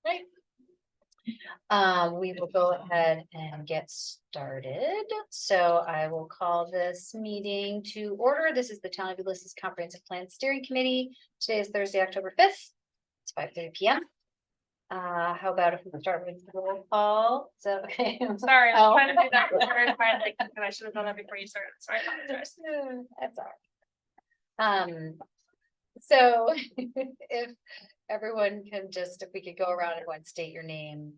Right. We will go ahead and get started. So I will call this meeting to order. This is the Town of Ulysses Comprehensive Plan Steering Committee. Today is Thursday, October 5th. It's 5:30 p.m. How about if we start with the roll call? So, okay. Sorry, I was trying to do that before I finally, and I should have done that before you started, so I apologize. That's all right. So if everyone can just, if we could go around and state your name,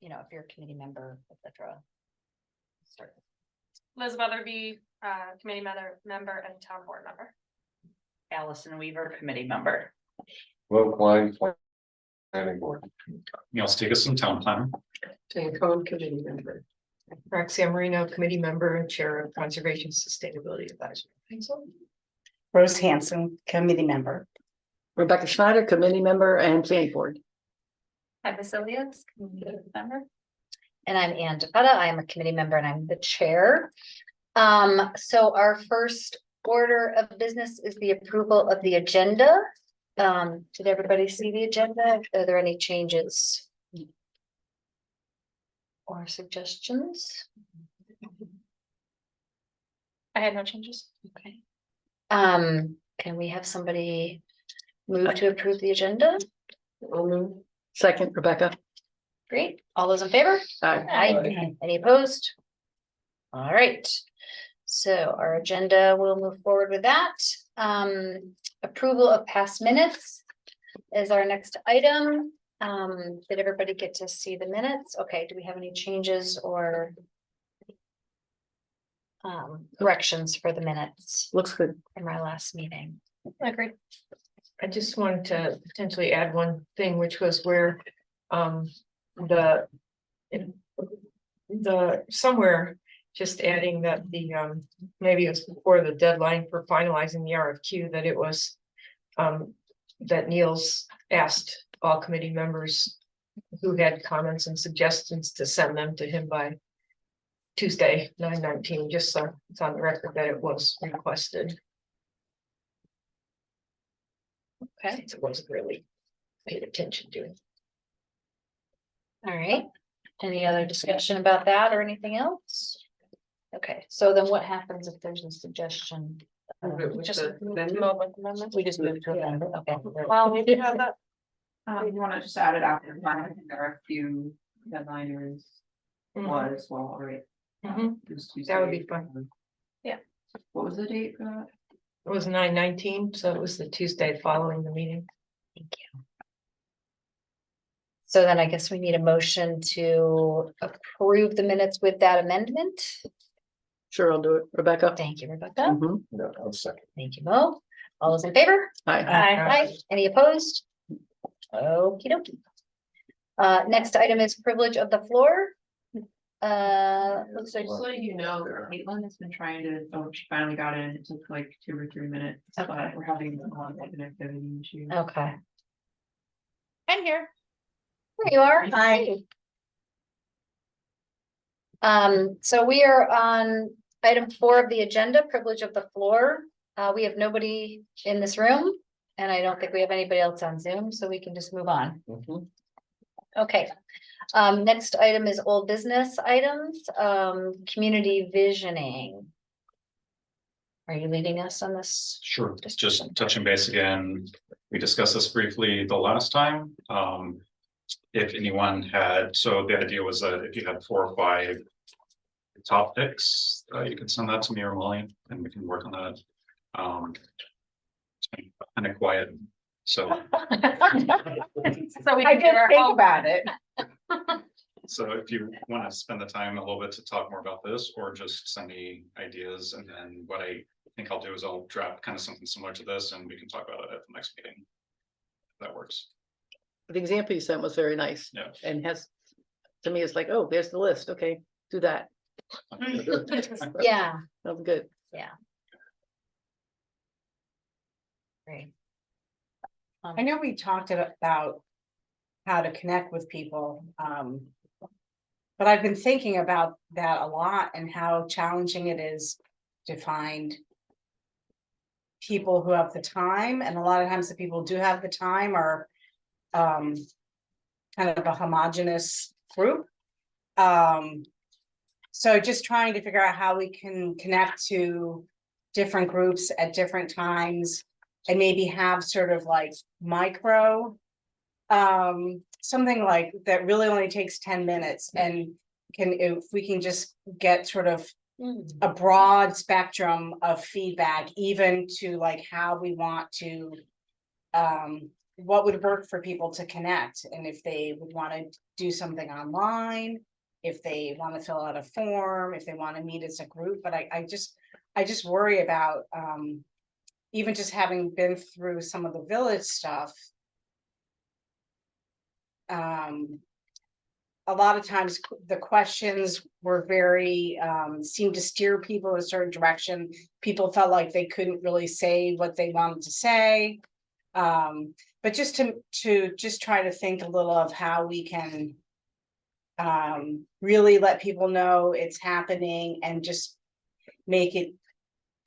you know, if you're a committee member, etc. Start. Liz Weatherby, committee member and town board member. Allison Weaver, committee member. Will Klein, planning board. Neil Stevenson, town planner. Jane Cohen, committee member. Roxanne Marino, committee member and chair of Conservation Sustainability Advisory Council. Rose Hanson, committee member. Rebecca Schneider, committee member and planning board. Hi, Basilius, committee member. And I'm Ann DePetta. I am a committee member and I'm the chair. So our first order of business is the approval of the agenda. Did everybody see the agenda? Are there any changes? Or suggestions? I had no changes. Okay. Can we have somebody move to approve the agenda? Second, Rebecca. Great. All those in favor? Aye. Aye. Any opposed? All right. So our agenda will move forward with that. Approval of past minutes is our next item. Did everybody get to see the minutes? Okay, do we have any changes or corrections for the minutes Looks good. from our last meeting? Agreed. I just wanted to potentially add one thing, which was where the somewhere just adding that the maybe it was before the deadline for finalizing the RFQ, that it was that Niels asked all committee members who had comments and suggestions to send them to him by Tuesday, 9/19, just so it's on the record that it was requested. Okay, It wasn't really paid attention to it. all right. Any other discussion about that or anything else? Okay, so then what happens if there's a suggestion? Just We just move to amend it, okay. Well, we do have that. You want to just add it after, I think there are a few deadliners was, well, right. Mhm. That would be fun. Yeah. What was the date for that? It was 9/19, so it was the Tuesday following the meeting. Thank you. So then I guess we need a motion to approve the minutes with that amendment. Sure, I'll do it. Rebecca. Thank you, Rebecca. Mhm. No, I'll second. Thank you, Mo. All those in favor? Aye. Aye. Any opposed? Okey dokey. Next item is privilege of the floor. Looks like, So you know, Caitlin has been trying to, oh, she finally got in, it took like 2 or 3 minutes, but Okay. we're having a lot of connectivity issues. okay, I'm here. there you are. Hi. So we are on item 4 of the agenda, privilege of the floor. We have nobody in this room, and I don't think we have anybody else on Zoom, so we can just move on. Okay. Next item is old business items, community visioning. Are you leading us on this? Sure, just touching base again. We discussed this briefly the last time. If anyone had, so the idea was that if you had 4 or 5 top picks, you could send that to me or Molly, and we can work on that. It's been kind of quiet, so. So we can give our help. about it. So if you want to spend the time a little bit to talk more about this, or just send me ideas, and then what I think I'll do is I'll draft kind of something similar to this, and we can talk about it at the next meeting. If that works. The example you sent was very nice. Yeah. And has, to me, it's like, oh, there's the list. Okay, do that. Yeah, That was good. great. I know we talked about how to connect with people, but I've been thinking about that a lot and how challenging it is to find people who have the time, and a lot of times the people who do have the time are kind of a homogeneous group. So just trying to figure out how we can connect to different groups at different times and maybe have sort of like micro, something like that really only takes 10 minutes and if we can just get sort of a broad spectrum of feedback, even to like how we want to, what would work for people to connect, and if they would want to do something online, if they want to fill out a form, if they want to meet as a group. But I just worry about, even just having been through some of the village stuff. A lot of times the questions were very, seemed to steer people in a certain direction. People felt like they couldn't really say what they wanted to say. But just to just try to think a little of how we can really let people know it's happening and just make it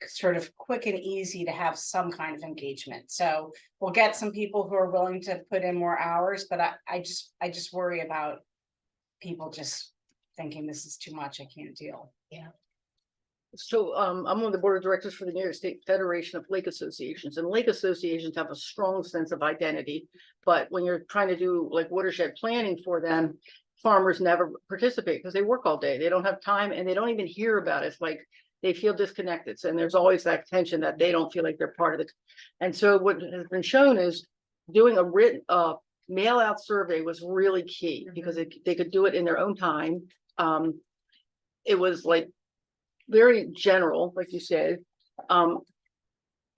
sort of quick and easy to have some kind of engagement. So we'll get some people who are willing to put in more hours, but I just worry about people just thinking this is too much, I can't deal. So I'm one of the board of directors for the New York State Federation of Lake Associations, and lake associations have a strong sense of identity. But when you're trying to do like watershed planning for them, farmers never participate because they work all day. They don't have time and they don't even hear about it. It's like they feel disconnected. And there's always that tension that they don't feel like they're part of the. And so what has been shown is doing a written mail out survey was really key because they could do it in their own time. It was like very general, like you said.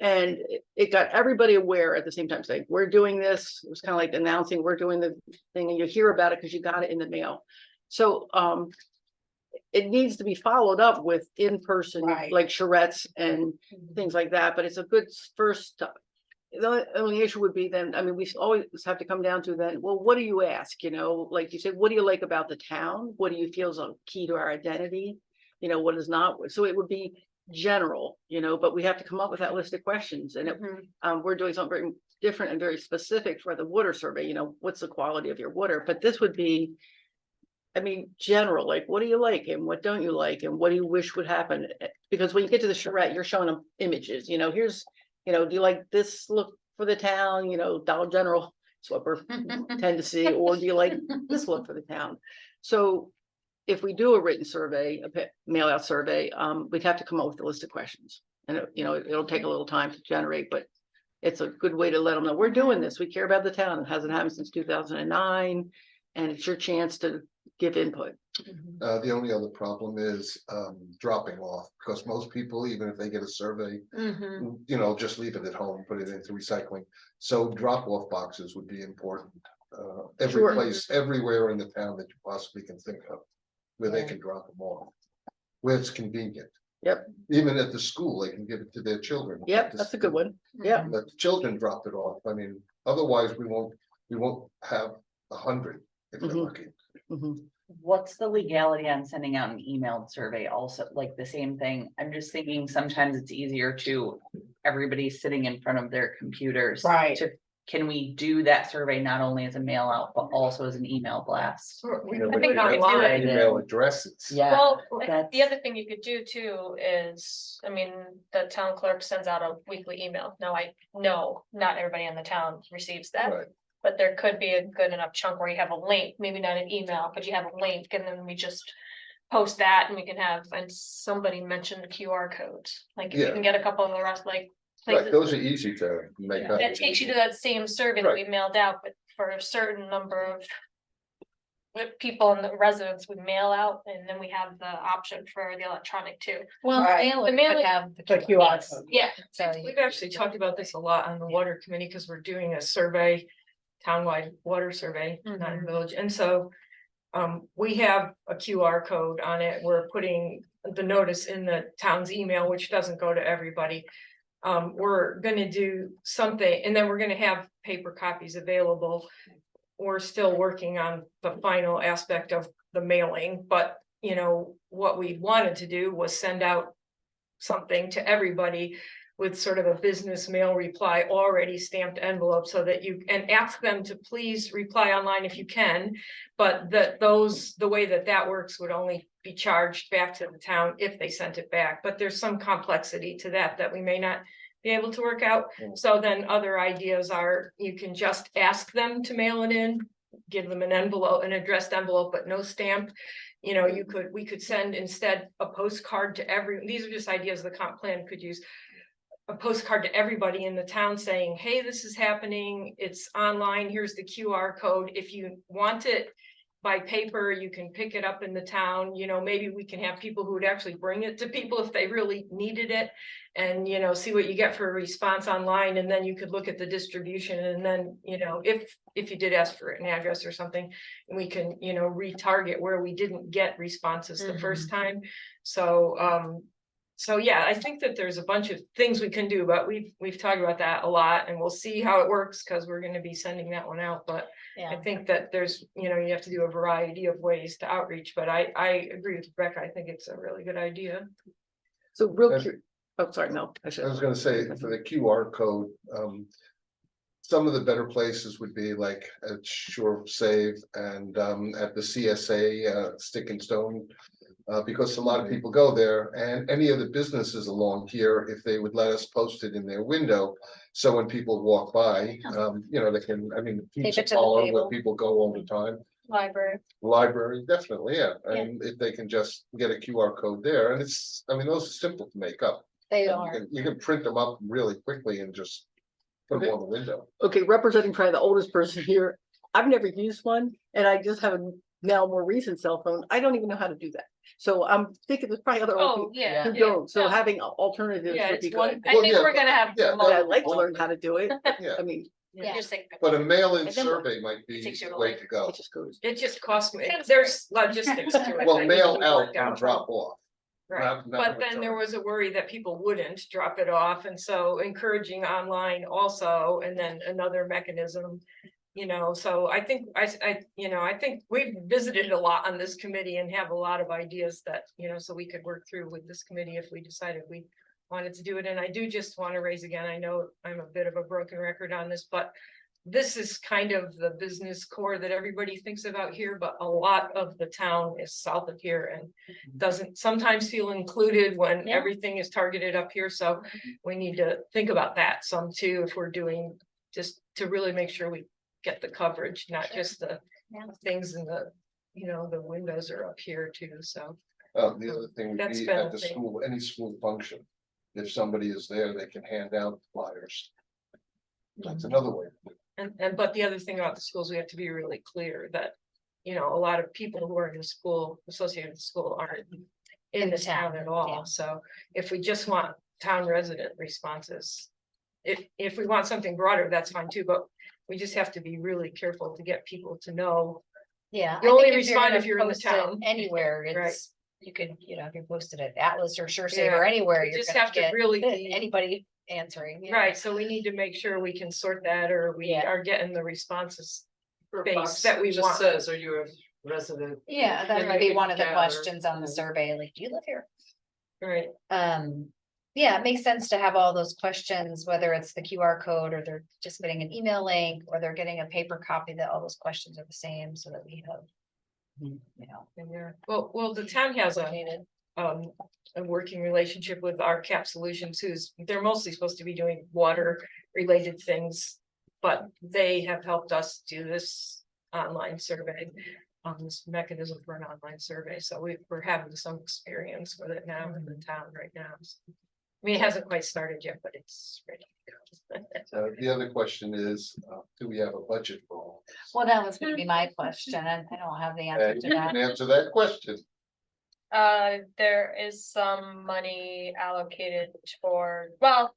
And it got everybody aware at the same time, saying, we're doing this. It was kind of like announcing we're doing the thing, and you hear about it because you got it in the mail. So it needs to be followed up with in-person, Right. like charrettes and things like that. But it's a good first. The only issue would be then, I mean, we always have to come down to then, well, what do you ask? You know, like you said, what do you like about the town? What do you feel is a key to our identity? You know, what is not? So it would be general, you know, but we have to come up with that list of questions. And we're doing something very different and very specific for the water survey. You know, what's the quality of your water? But this would be, I mean, general, like, what do you like and what don't you like? And what do you wish would happen? Because when you get to the charrette, you're showing them images, you know, here's, you know, do you like this look for the town? You know, Dollar General, it's what we tend to see, or do you like this look for the town? So if we do a written survey, a mail out survey, we'd have to come up with a list of questions. And, you know, it'll take a little time to generate, but it's a good way to let them know we're doing this. We care about the town. It hasn't happened since 2009. And it's your chance to give input. The only other problem is dropping off, because most people, even if they get a survey, you know, just leave it at home, put it into recycling. So drop-off boxes would be important. Every Sure. place, everywhere in the town that you possibly can think of, where they can drop them off, where it's convenient. Yep. Even at the school, they can give it to their children. Yep, that's a good one. Yeah. Let the children drop it off. I mean, otherwise we won't have 100 if we're Mhm. lucky. What's the legality on sending out an emailed survey also, like the same thing? I'm just thinking sometimes it's easier to, everybody sitting in front of their computers. Right. Can we do that survey not only as a mail out, but also as an email blast? We Yeah, can but do it you have to online. Email addresses. Yeah. Well, the that's- other thing you could do too is, I mean, the town clerk sends out a weekly email. Now, I know not everybody in the town receives that. Right. But there could be a good enough chunk where you have a link, maybe not an email, but you have a link, and then we just post that and we can have, and somebody mentioned QR codes. Like if you Yeah. can get a couple of the rest, like Right, places those are easy to make up. that takes you to that same survey that we mailed out, but for a certain number of people in the residents, we mail out, and then we have the option for the electronic too. Well, Right. mail The mail- would have The QR Yes, code. yeah, tell you. We've actually talked about this a lot on the water committee because we're doing a survey, townwide water survey, not in village. And so we have a QR code on it. We're putting the notice in the town's email, which doesn't go to everybody. We're gonna do something, and then we're gonna have paper copies available. We're still working on the final aspect of the mailing, but you know, what we wanted to do was send out something to everybody with sort of a business mail reply already stamped envelope so that you, and ask them to please reply online if you can. But the way that works would only be charged back to the town if they sent it back, but there's some complexity to that we may not be able to work out. So then other ideas are, you can just ask them to mail it in, give them an envelope, an addressed envelope, but no stamp. You know, we could send instead a postcard to these are just ideas the comp plan could use. A postcard to everybody in the town saying, hey, this is happening, it's online, here's the QR code. If you want it by paper, you can pick it up in the town. You know, maybe we can have people who would actually bring it to people if they really needed it. And, you know, see what you get for a response online, and then you could look at the distribution, and then, you know, if you did ask for an address or something, we can, you know, retarget where we didn't get responses the first time. So yeah, I think that there's a bunch of things we can do, but we've talked about that a lot, and we'll see how it works, because we're going to be sending that one out. But I think that there's, you know, you have to do a variety of ways to outreach, but I agree with Rebecca. I think it's a really good idea. So oh, sorry, no, I I should. was gonna say, for the QR code, some of the better places would be like at Shore Save and at the CSA, Stick and Stone. Because a lot of people go there, and any of the businesses along here, if they would let us post it in their window. So when people walk by, you know, they can, I mean, Tape pizza it to the parlor table. where people go all the time. Library. Definitely, yeah, and if they can just get a QR code there, and it's, I mean, those are simple to make up. They You are. can- You can print them up really quickly and just put them on the window. Okay, representing probably the oldest person here, I've never used one, and I just have a now more recent cell phone. I don't even know how to do that. So I'm thinking there's probably other old Oh, people yeah. who yeah, don't, so no, having alternatives Yeah, would be it's one, good. I Well, think yeah, we're gonna have. yeah, But I'd multiple- like to learn how to do it. Yeah. I mean, Yeah. Just think- But a mail-in And then- survey might be takes you the a way little- to go. it just goes. It just costs me, there's logistics to it. Well, that mail need to be out worked and drop off. Right, not but then there return. was a worry that people wouldn't drop it off, and so encouraging online also, and then another mechanism. You know, so I think you know, I think we've visited a lot on this committee and have a lot of ideas that, you know, so we could work through with this committee if we decided we wanted to do it. And I do just want to raise again, I know I'm a bit of a broken record on this, but this is kind of the business core that everybody thinks about here, but a lot of the town is south of here and doesn't sometimes feel included when Yeah. everything is targeted up here. So we need to think about that some too, if we're doing, just to really make sure we get the coverage, not just the Yeah. things in the, you know, the windows are up here too, so. The other thing would That's be been a at the thing. school, any school function. If somebody is there, they can hand out flyers. That's another way. And but the other thing about the schools, we have to be really clear that, you know, a lot of people who are in the school, associated with the school aren't in the town at yeah. all. So if we just want town resident responses, if we want something broader, that's fine too, but we just have to be really careful to get people to know. Yeah. You I only think respond gonna if you're in the post it town. Anywhere, Right. it's, you could, you know, if you posted at Atlas or Sure Save Yeah, or anywhere, you you're just gonna have to get really be- anybody answering. yeah. Right, so we need to make sure we can sort that, or we Yeah. are getting the responses. For Base box that we just want. says, are you a resident? Yeah, that And might you be can one of the gather, questions on the and- survey, like, do you live here? Right, Yeah, it makes sense to have all those questions, whether it's the QR code or they're just getting an email link or they're getting a paper copy, that all those questions are the same so that we have. You know. and there, well, the town has a working relationship with our Cap Solutions, they're mostly supposed to be doing water related things. But they have helped us do this online survey, this mechanism for an online survey, so we're having some experience with it now in the town right now. I mean, it hasn't quite started yet, but it's ready to go. The other question is, do we have a budget for all? Well, that was gonna be my question, and I don't have the answer And to you that. can answer that question. There is some money allocated for, well.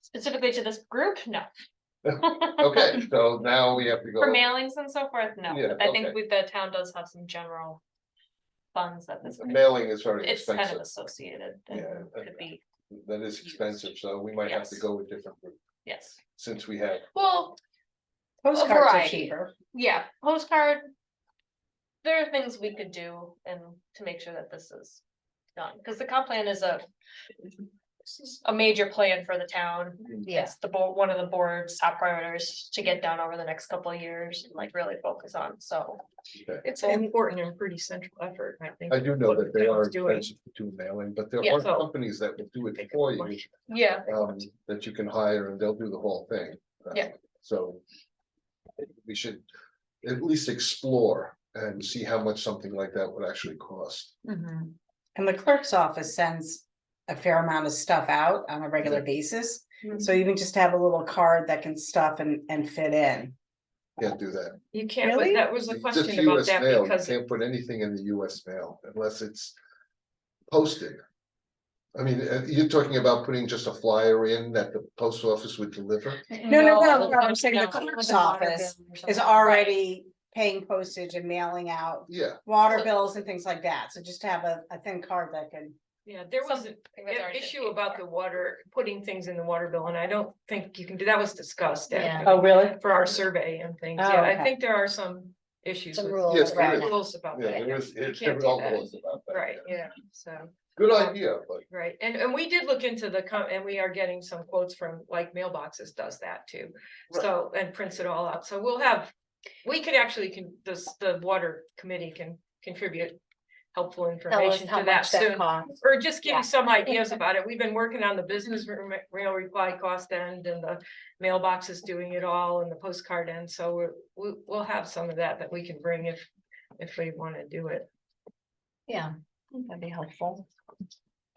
Specifically to this group, no. Okay, so now we have to go. For mailings and so forth, no, Yeah, I think okay. the town does have some general. Funds that this. Mailing is very It's kind of expensive. associated, and Yeah, could be, that is expensive, so we might have to Yes. go with different route, yes, since we have. well, Postcards are variety. cheaper. yeah, postcard. There are things we could do and to make sure that this is done, because the comp plan is this is a major plan for the town. Yeah. It's the board, one of the board's top priorities to get done over the next couple of years and like really focus on, so. It's an important and pretty central effort, I think. I do know what that the they town's are doing. expensive to do mailing, but there Yeah, are so- companies that will do it for you. Yeah, That you can hire and they'll do the whole thing. Yeah. So. We should at least explore and see how much something like that would actually cost. Mhm. And the clerk's office sends a fair amount of stuff out on a regular basis. So even just have a little card that can stuff and fit in. Can't do that. You can't, but Really? that was a Just question about US that mail, you because can't put anything in the US mail unless it's posted. I mean, you're talking about putting just a flyer in that the post office would deliver? No, I'm saying the no, clerk's Like a water office bill or something. is already paying postage and mailing out Yeah, water So- bills and things like that. So just have a thin card that can. yeah, there was an that's already issue been about the water, putting things in the water bill, and I don't think you can do, that was discussed. Yeah. actually, Really? For our survey and things, Oh, yeah, I okay. think there are some issues Some with. rules Yes, there around is. it. Rules about yeah, that, there is, you it can't do all that. goes about that. Right, yeah, so. Good Um, idea, but Right, and we did look into and we are getting some quotes from, like, Mailboxes does that too. So, and prints it all out, so we could actually the water committee can contribute helpful Tell us information how to that much that soon. costs. Or just give Yeah. you some ideas about it, we've been working on the business mail reply cost end and the mailboxes doing it all and the postcard end, so we'll have some of that we can bring if we wanna do it. Yeah, that'd be helpful.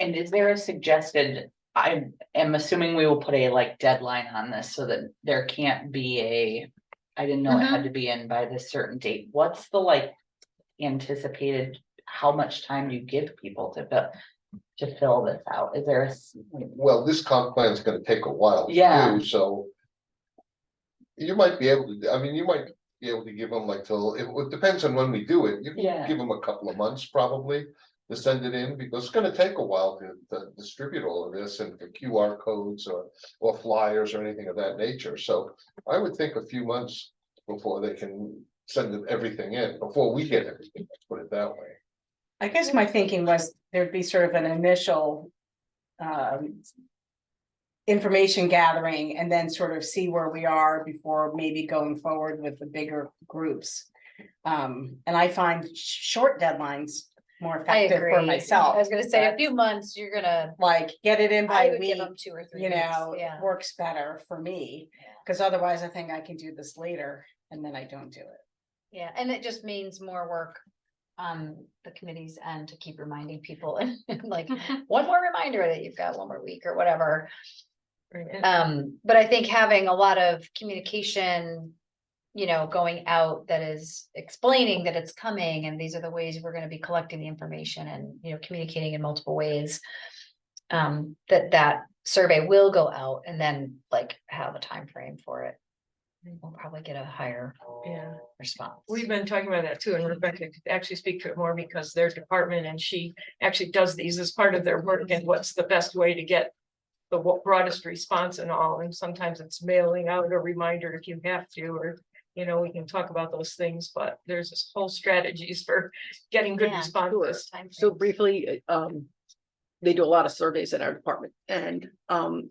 And is there a suggested, I am assuming we will put a like deadline on this so that there can't be I didn't know it had to be in by this certain date. What's the like anticipated, how much time do you give people to fill this out? Is there well, this comp plan is gonna take a while. to Yeah. do, so. You might be able to, I mean, you might be able to give them like till, it depends on when we do it, you Yeah. can give them a couple of months probably. To send it in, because it's gonna take a while to distribute all of this and the QR codes or flyers or anything of that nature, so. I would think a few months before they can send everything in, before we get everything, let's put it that way. I guess my thinking was there'd be sort of an initial. Information gathering and then sort of see where we are before maybe going forward with the bigger groups. And I find short deadlines more I effective agree. for I myself. was gonna say, a few months, you're gonna, Like, get it in I by would give week, them 2 or 3 you weeks, know, yeah. works better for me. Yeah. Cause otherwise I think I can do this later and then I don't do it. Yeah, and it just means more work on the committees and to keep reminding people and like, one more reminder that you've got 1 more week or whatever. Right, and- But I think having a lot of communication, you know, going out that is explaining that it's coming and these are the ways we're gonna be collecting the information and, you know, communicating in multiple ways. That survey will go out and then like have a time frame for it. We'll probably get a higher Yeah. response. We've been talking about that too, and Rebecca could actually speak to it more because their department and she actually does these as part of their work and what's the best way to get the broadest response and all, and sometimes it's mailing out a reminder if you have to, or, you know, we can talk about those things, but there's this whole strategies for getting good Yeah, responses. Time So frames. briefly, they do a lot of surveys in our department and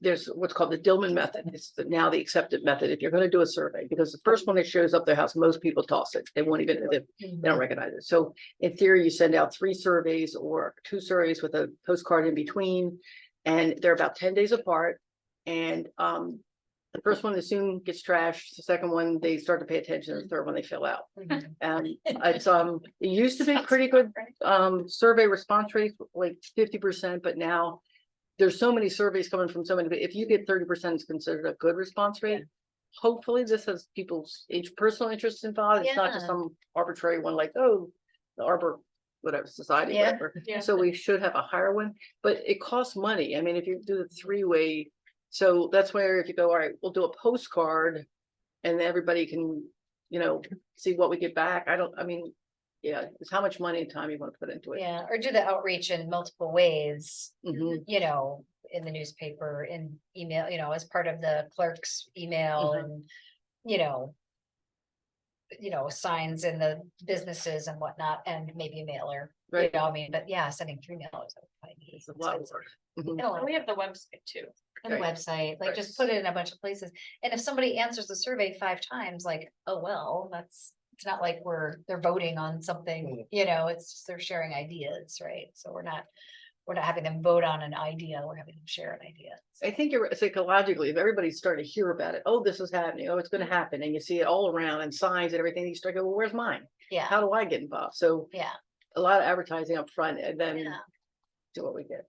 there's what's called the Dillman method. It's now the accepted method if you're gonna do a survey, because the first one that shows up their house, most people toss it. They won't even, they don't recognize it. So in theory, you send out 3 surveys or 2 surveys with a postcard in between. And they're about 10 days apart. And the first one, soon gets trashed. The second one, they start to pay attention. The third one, they fill out. It's it used to be pretty good survey response rate, like 50%, but now there's so many surveys coming from so many, if you get 30% is considered a good response rate. Hopefully this has people's personal interests involved. It's not just Yeah. some arbitrary one like, oh, the Arbor, whatever, society, Yeah. whatever. Yeah. So we should have a higher one, but it costs money. I mean, if you do the 3-way, so that's where if you go, all right, we'll do a postcard. And everybody can, you know, see what we get back. Yeah, it's how much money and time you want to put into it. Yeah, or do the outreach in multiple ways, Mhm. you know, in the newspaper, in email, you know, as part of the clerk's email Mhm. and, you know. Signs in the businesses and whatnot, and maybe a mailer You Right. know, I mean, but yeah, sending 3 mailers. It's a lot of work. Mhm. And we have the website too. And the Right. website, like Right. just put it in a bunch of places. And if somebody answers the survey 5 times, like, oh, well, it's not like they're voting on something, you know, it's just they're sharing ideas, right? So we're not having them vote on an idea, we're having them share an idea. I think you're psychologically, if everybody's starting to hear about it, oh, this is happening, oh, it's gonna happen, and you see it all around and signs and everything, you start going, well, where's mine? Yeah, How do I get involved? So yeah, a lot of advertising up front and then yeah. do what we get.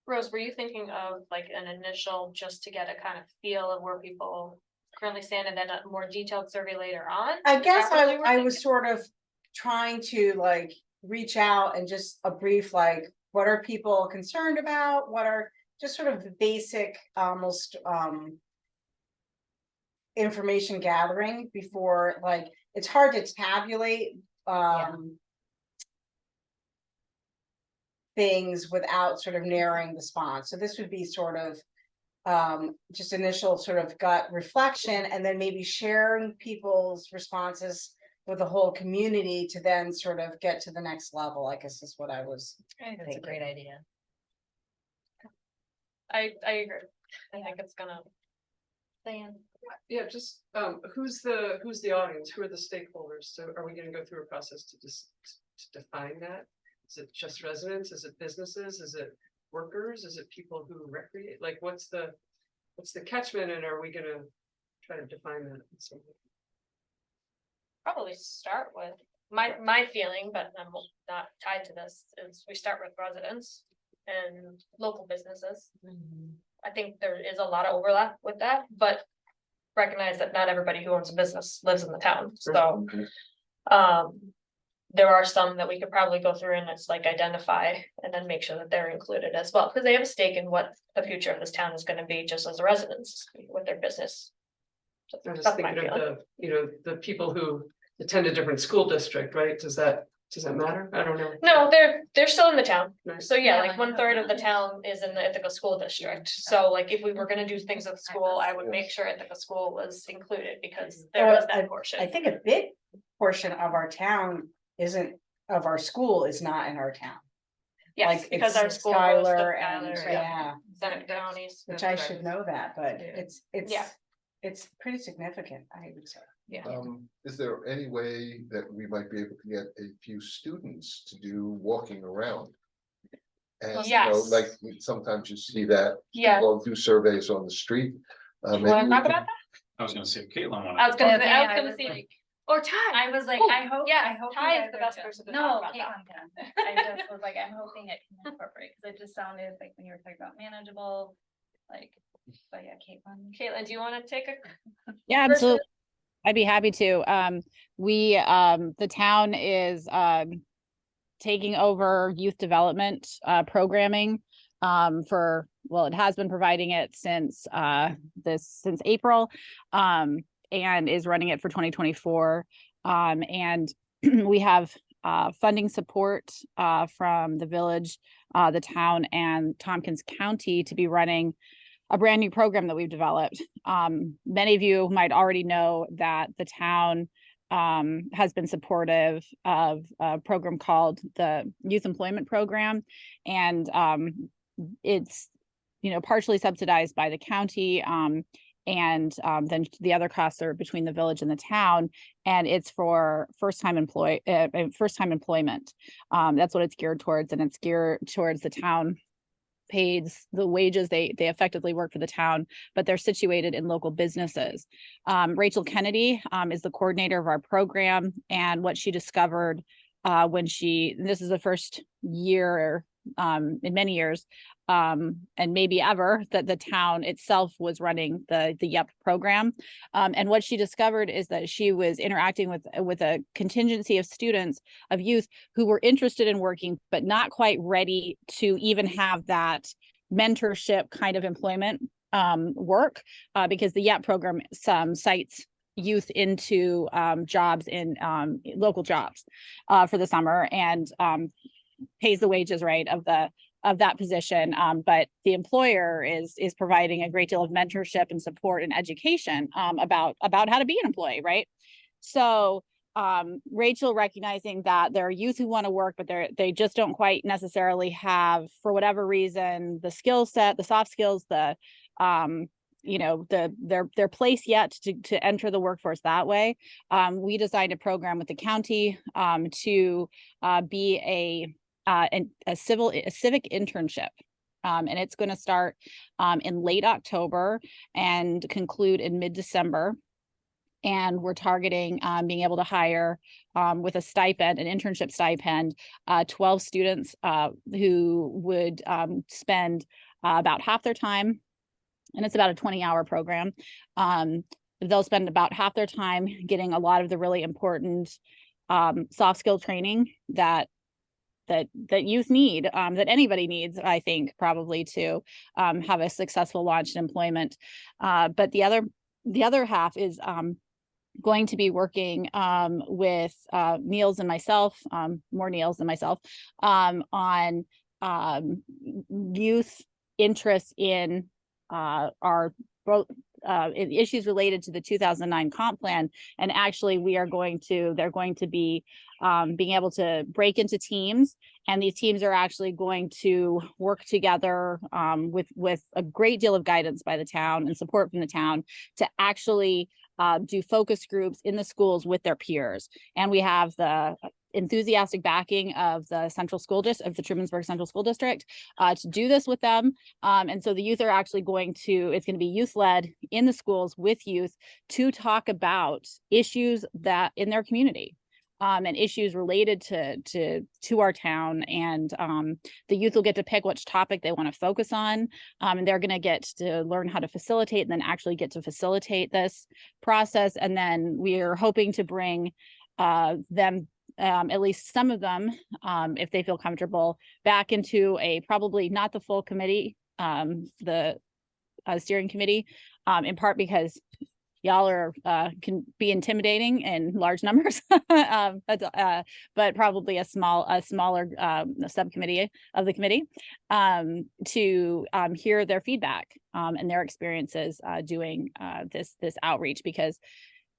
Rose, were you thinking of like an initial, just to get a kind of feel of where people currently stand and then a more detailed survey later on? I Is guess that what you were I was thinking? sort of trying to like reach out and just a brief, like, what are people concerned about? What are just sort of the basic, almost, information gathering before, like, it's hard to tabulate, things without sort of narrowing the response. So this would be sort of just initial sort of gut reflection, and then maybe sharing people's responses with the whole community to then sort of get to the next level, I guess is what I was. I think that's a great idea. I agree. I think it's gonna, Diane? Yeah, just, who's the audience? Who are the stakeholders? So are we gonna go through a process to just to define that? Is it just residents? Is it businesses? Is it workers? Is it people who recreate? Like, what's the catchment, and are we gonna try to define that in some way? probably start with, my feeling, but I'm not tied to this, is we start with residents and local businesses. I think there is a lot of overlap with that, but recognize that not everybody who owns a business lives in the town, so. There are some that we could probably go through and it's like identify and then make sure that they're included as well, because they have a stake in what the future of this town is gonna be, just as residents with their business. So I'm just that's my thinking of feeling. the people who attend a different school district, right? Does that matter? I don't know. No, they're still in the town. Nice. So yeah, Yeah, like like 1/3 of the town is in the Ithaca School District. So like if we were gonna do things at the school, I would make sure Ithaca School was included because there Well, was that portion. I think a big portion of our town of our school is not in our town. Yes, like, because it's our school goes to Schuyler and, Schuyler, yeah, Senate counties. which I should know that, but Yeah. it's pretty significant, I would say. Is there any way that we might be able to get a few students to do walking around? And, you know, Yes. like, sometimes you see that, Yeah, people do surveys on the street. you Maybe wanna we talk can- about that? I was gonna see if Caitlin wanted. I was gonna, to say- talk. I was gonna see, or Ty. I was like, Ooh, I hope, yes, I hope. you Ty guys is the are best good. person to No, talk about that. Caitlin can. I just was like, I'm hoping it can incorporate, because it just sounded like when you were talking about manageable, like, but yeah, Caitlin. Caitlin, do you wanna take a? Yeah, first absolutely. I'd be happy to. The town is taking over youth development programming it has been providing it since April and is running it for 2024. And we have funding support from the village, the town, and Tompkins County to be running a brand new program that we've developed. Many of you might already know that the town has been supportive of a program called the Youth Employment Program. And it's, partially subsidized by the county. And then the other costs are between the village and the town. And it's for first-time employment. That's what it's geared towards. And it's geared towards the town pays the wages, they effectively work for the town, but they're situated in local businesses. Rachel Kennedy is the coordinator of our program, and what she discovered this is the first year in many years, and maybe ever, that the town itself was running the YEP program. And what she discovered is that she was interacting with a contingency of students, of youth who were interested in working, but not quite ready to even have that mentorship kind of employment work, because the YEP program cites youth into jobs in local jobs for the summer, and pays the wages, right, of that position. But the employer is providing a great deal of mentorship and support and education about how to be an employee, right? So Rachel recognizing that there are youth who want to work, but they just don't quite necessarily have, for whatever reason, the skill set, the soft skills, the their place yet to enter the workforce that way. We designed a program with the county to be a civic internship. And it's going to start in late October and conclude in mid-December. And we're targeting being able to hire with a stipend, an internship stipend, 12 students who would spend about half their time, and it's about a 20-hour program. They'll spend about half their time getting a lot of the really important soft skill training that youth need, that anybody needs, I think, probably to have a successful launch in employment. But the other half is going to be working with Niels and myself, more Niels than myself, on youth interest in our issues related to the 2009 comp plan. And actually they're going to be being able to break into teams, and these teams are actually going to work together with a great deal of guidance by the town and support from the town to actually do focus groups in the schools with their peers. And we have the enthusiastic backing of the of the Trumansburg Central School District to do this with them. And so the youth are actually it's going to be youth led in the schools with youth to talk about issues that in their community. And issues related to our town, and the youth will get to pick which topic they want to focus on, and they're going to get to learn how to facilitate, and then actually get to facilitate this process. And then we are hoping to bring them, at least some of them, if they feel comfortable, back into probably not the full committee, the steering committee, in part because y'all can be intimidating in large numbers, but probably a smaller subcommittee of the committee to hear their feedback and their experiences doing this outreach, because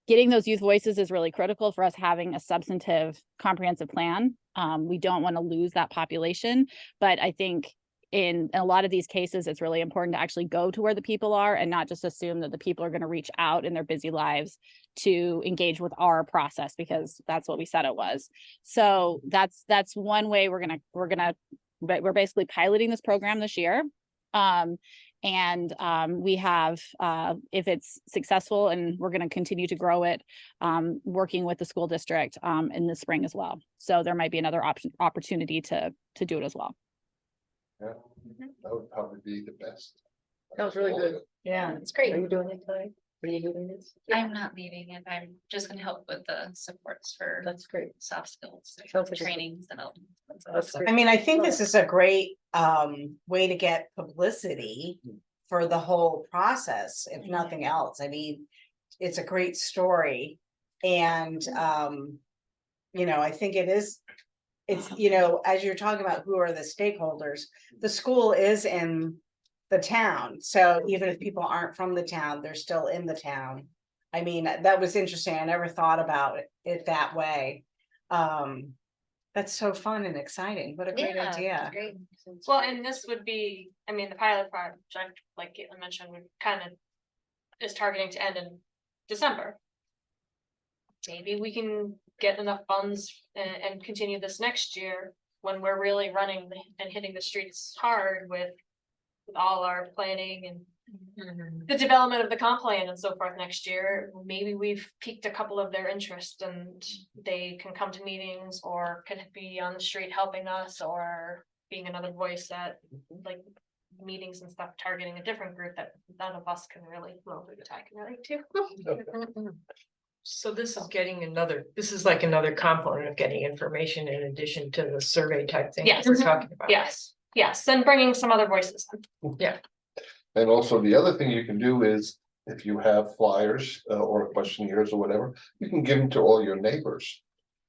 getting those youth voices is really critical for us having a substantive, comprehensive plan. We don't want to lose that population, but I think in a lot of these cases, it's really important to actually go to where the people are and not just assume that the people are going to reach out in their busy lives to engage with our process, because that's what we said it was. So that's one way we're basically piloting this program this year. We have, if it's successful, and we're going to continue to grow it, working with the school district in the spring as well. So there might be another opportunity to do it as well. Yeah, that would probably be the best. That was really good. Yeah. It's great. Are you doing it, Ty? Are you doing this? I'm not leaving it. I'm just gonna help with the supports for That's great. soft skills, Sounds like a- trainings and all. That's great. I mean, I think this is a great way to get publicity for the whole process, if nothing else. I mean, it's a great story. And I think it's, as you're talking about who are the stakeholders, the school is in the town. So even if people aren't from the town, they're still in the town. I mean, that was interesting. I never thought about it that way. That's so fun and exciting. What a great Yeah, idea. great. Well, and this would be, I mean, the pilot project, like Caitlin mentioned, would kind of is targeting to end in December. Maybe we can get enough funds and continue this next year when we're really running and hitting the streets hard with all our planning and the development of the comp plan and so forth next year. Maybe we've piqued a couple of their interest and they can come to meetings or could be on the street helping us, or being another voice at like meetings and stuff, targeting a different group that none of us can really, well, Ty can relate to. So this is like another component of getting information in addition to the survey type thing that Yes. we're talking about. Yes, and bringing some other voices in. And also the other thing you can do is, if you have flyers or questionnaires or whatever, you can give them to all your neighbors.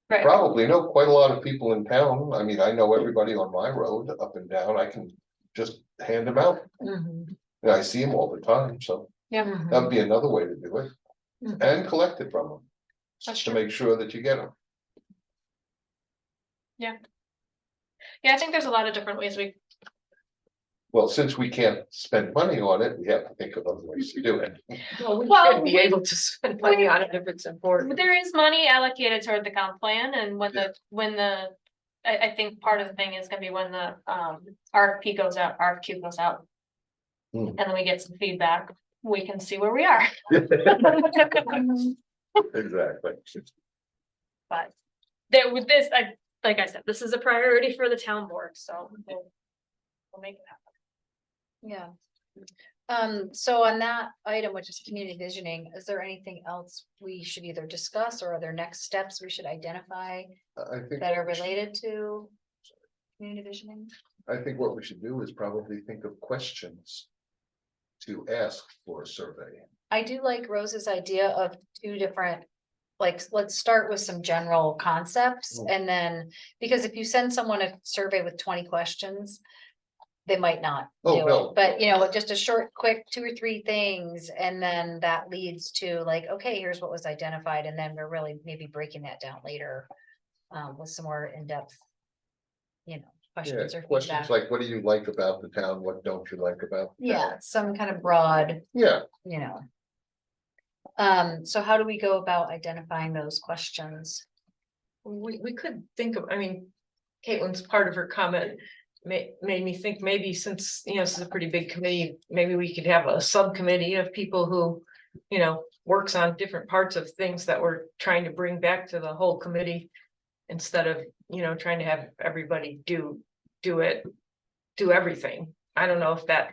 Right. Probably know quite a lot of people in town. I mean, I know everybody on my road up and down. I can just hand them out. And I see them all the time, so Yeah. that'd be another way to do it. And collect it from them. That's to true. make sure that you get them. Yeah, I think there's a lot of different ways we, Well, since we can't spend money on it, we have to think of other ways to do it. Well, Should be we- able to spend money on it if it's important. there is money allocated toward the comp plan and when the. I think part of the thing is gonna be when the RFQ goes out. Hmm. And then we get some feedback, we can see where we are. Exactly. But there with this, like I said, this is a priority for the town board, so we'll make it happen. Yeah. So on that item, which is community visioning, is there anything else we should either discuss or are there next steps we should identify I think, that are related to community visioning? I think what we should do is probably think of questions to ask for a survey. I do like Rose's idea of two different, like, let's start with some general concepts Mm. and then, because if you send someone a survey with 20 questions, they might not Oh, do no. it, but just a short, quick 2 or 3 things, and then that leads to like, okay, here's what was identified, and then we're really maybe breaking that down later. With some more in-depth, Yeah, questions or questions feedback. like, what do you like about the town? What don't you like about? the town? Yeah, some kind of broad, Yeah, so how do we go about identifying those questions? We could think of, I mean, Caitlin's part of her comment made me think maybe since, this is a pretty big committee, maybe we could have a subcommittee of people who, works on different parts of things that we're trying to bring back to the whole committee. Instead of, trying to have everybody do everything. I don't know if that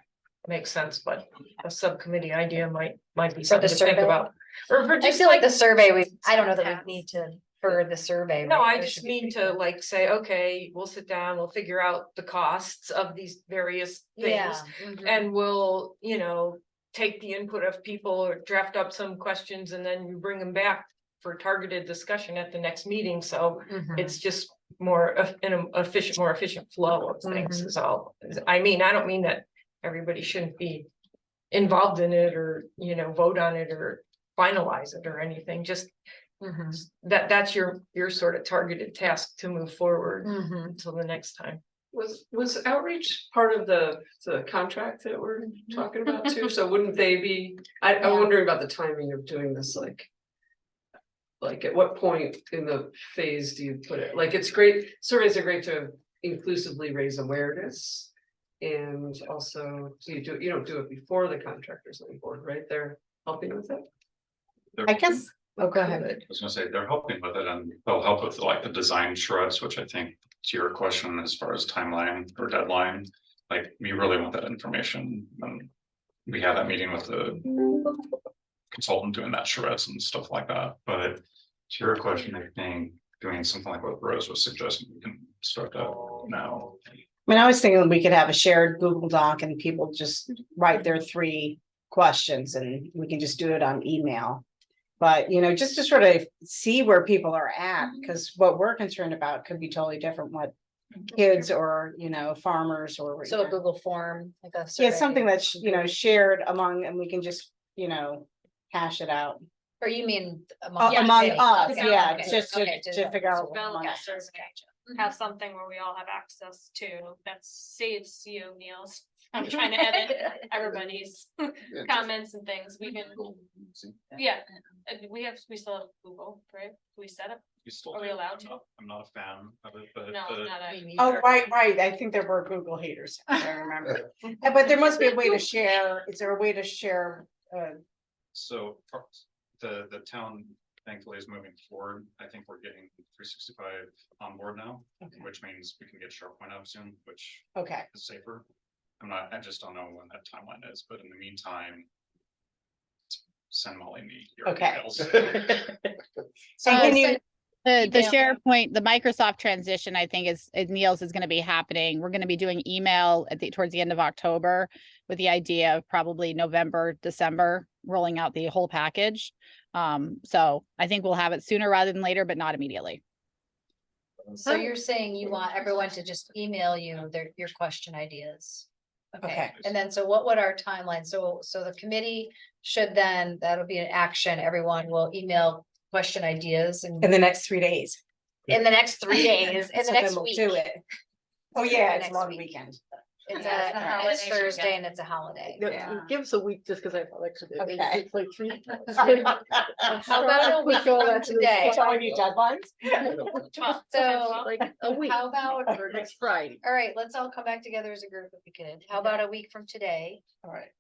makes sense, but a subcommittee idea might be For the something to think survey? about. Or for I just feel like like the survey, I don't know that tasks. we need to, for the survey. No, right? I There just should be mean to people. like say, okay, we'll sit down, we'll figure out the costs of these various Yeah. things. Mhm. And we'll, take the input of people or draft up some questions and then you bring them back for targeted discussion at the next meeting. So Mhm. it's just more of an more efficient flow of things is all. I mean, I don't mean that everybody shouldn't be involved in it or, vote on it or finalize it or anything, just Mhm. that's your sort of targeted task to move forward Mhm. until the next time. Was outreach part of the contract that we're talking about too? So wouldn't they be, I'm Yeah. wondering about the timing of doing this, like at what point in the phase do you put it? Like, it's great, surveys are great to inclusively raise awareness. And also, so you don't do it before the contractors on board, right? They're helping with it. I guess, oh, go ahead. I was gonna say, they're helping with it and they'll help with like the design shrubs, which I think to your question as far as timeline or deadline. Like, we really want that information and we had that meeting with the consultant doing that charrettes and stuff like that, but to your question, I think doing something like what Rose was suggesting, we can start that now. I mean, I was thinking we could have a shared Google Doc and people just write their 3 questions and we can just do it on email. But, just to sort of see where people are at, because what we're concerned about could be totally different, what kids or, farmers or. So a Google form, like a. Yeah, survey. something that's, shared among, and we can just, hash it out. Or you mean Among okay, us, okay, yeah, okay, just okay, to figure out. Develop among a us. survey, have something where we all have access to, that saves you meals. I'm trying to edit everybody's comments and things, we can, yeah, and we still have Google, right? We set up, You still Are we do. allowed to? I'm not a fan of it, but no, not a. Oh, right, I think there were Google haters, I remember. But there must be a way to share, is there a way to share? so the town thankfully is moving forward. I think we're getting 365 on board now, Okay. which means we can get SharePoint up soon, which Okay, is safer. I just don't know when that timeline is, but in the meantime, send Molly me your Okay. emails. so can you, The Email. SharePoint, the Microsoft transition, I think Niels is gonna be happening. We're gonna be doing email towards the end of October with the idea of probably November, December, rolling out the whole package. So I think we'll have it sooner rather than later, but not immediately. So you're saying you want everyone to just email you your question ideas? Okay. And then, so what would our timeline, so the committee should then, that'll be an action, everyone will email question ideas and In the next 3 days. in the next 3 days, in the So then next we'll week. do it. Oh, yeah, it's a Next long week. weekend. It's Yeah, it's a holiday it's Thursday weekend. and it's a holiday. No, Yeah. Give us a week just because I have election. day. Okay. It's like three. How about a week from today? Telling you deadlines? So, Like a week how about, or next Friday. all right, let's all come back together as a group if we could. How about a week from today? All right.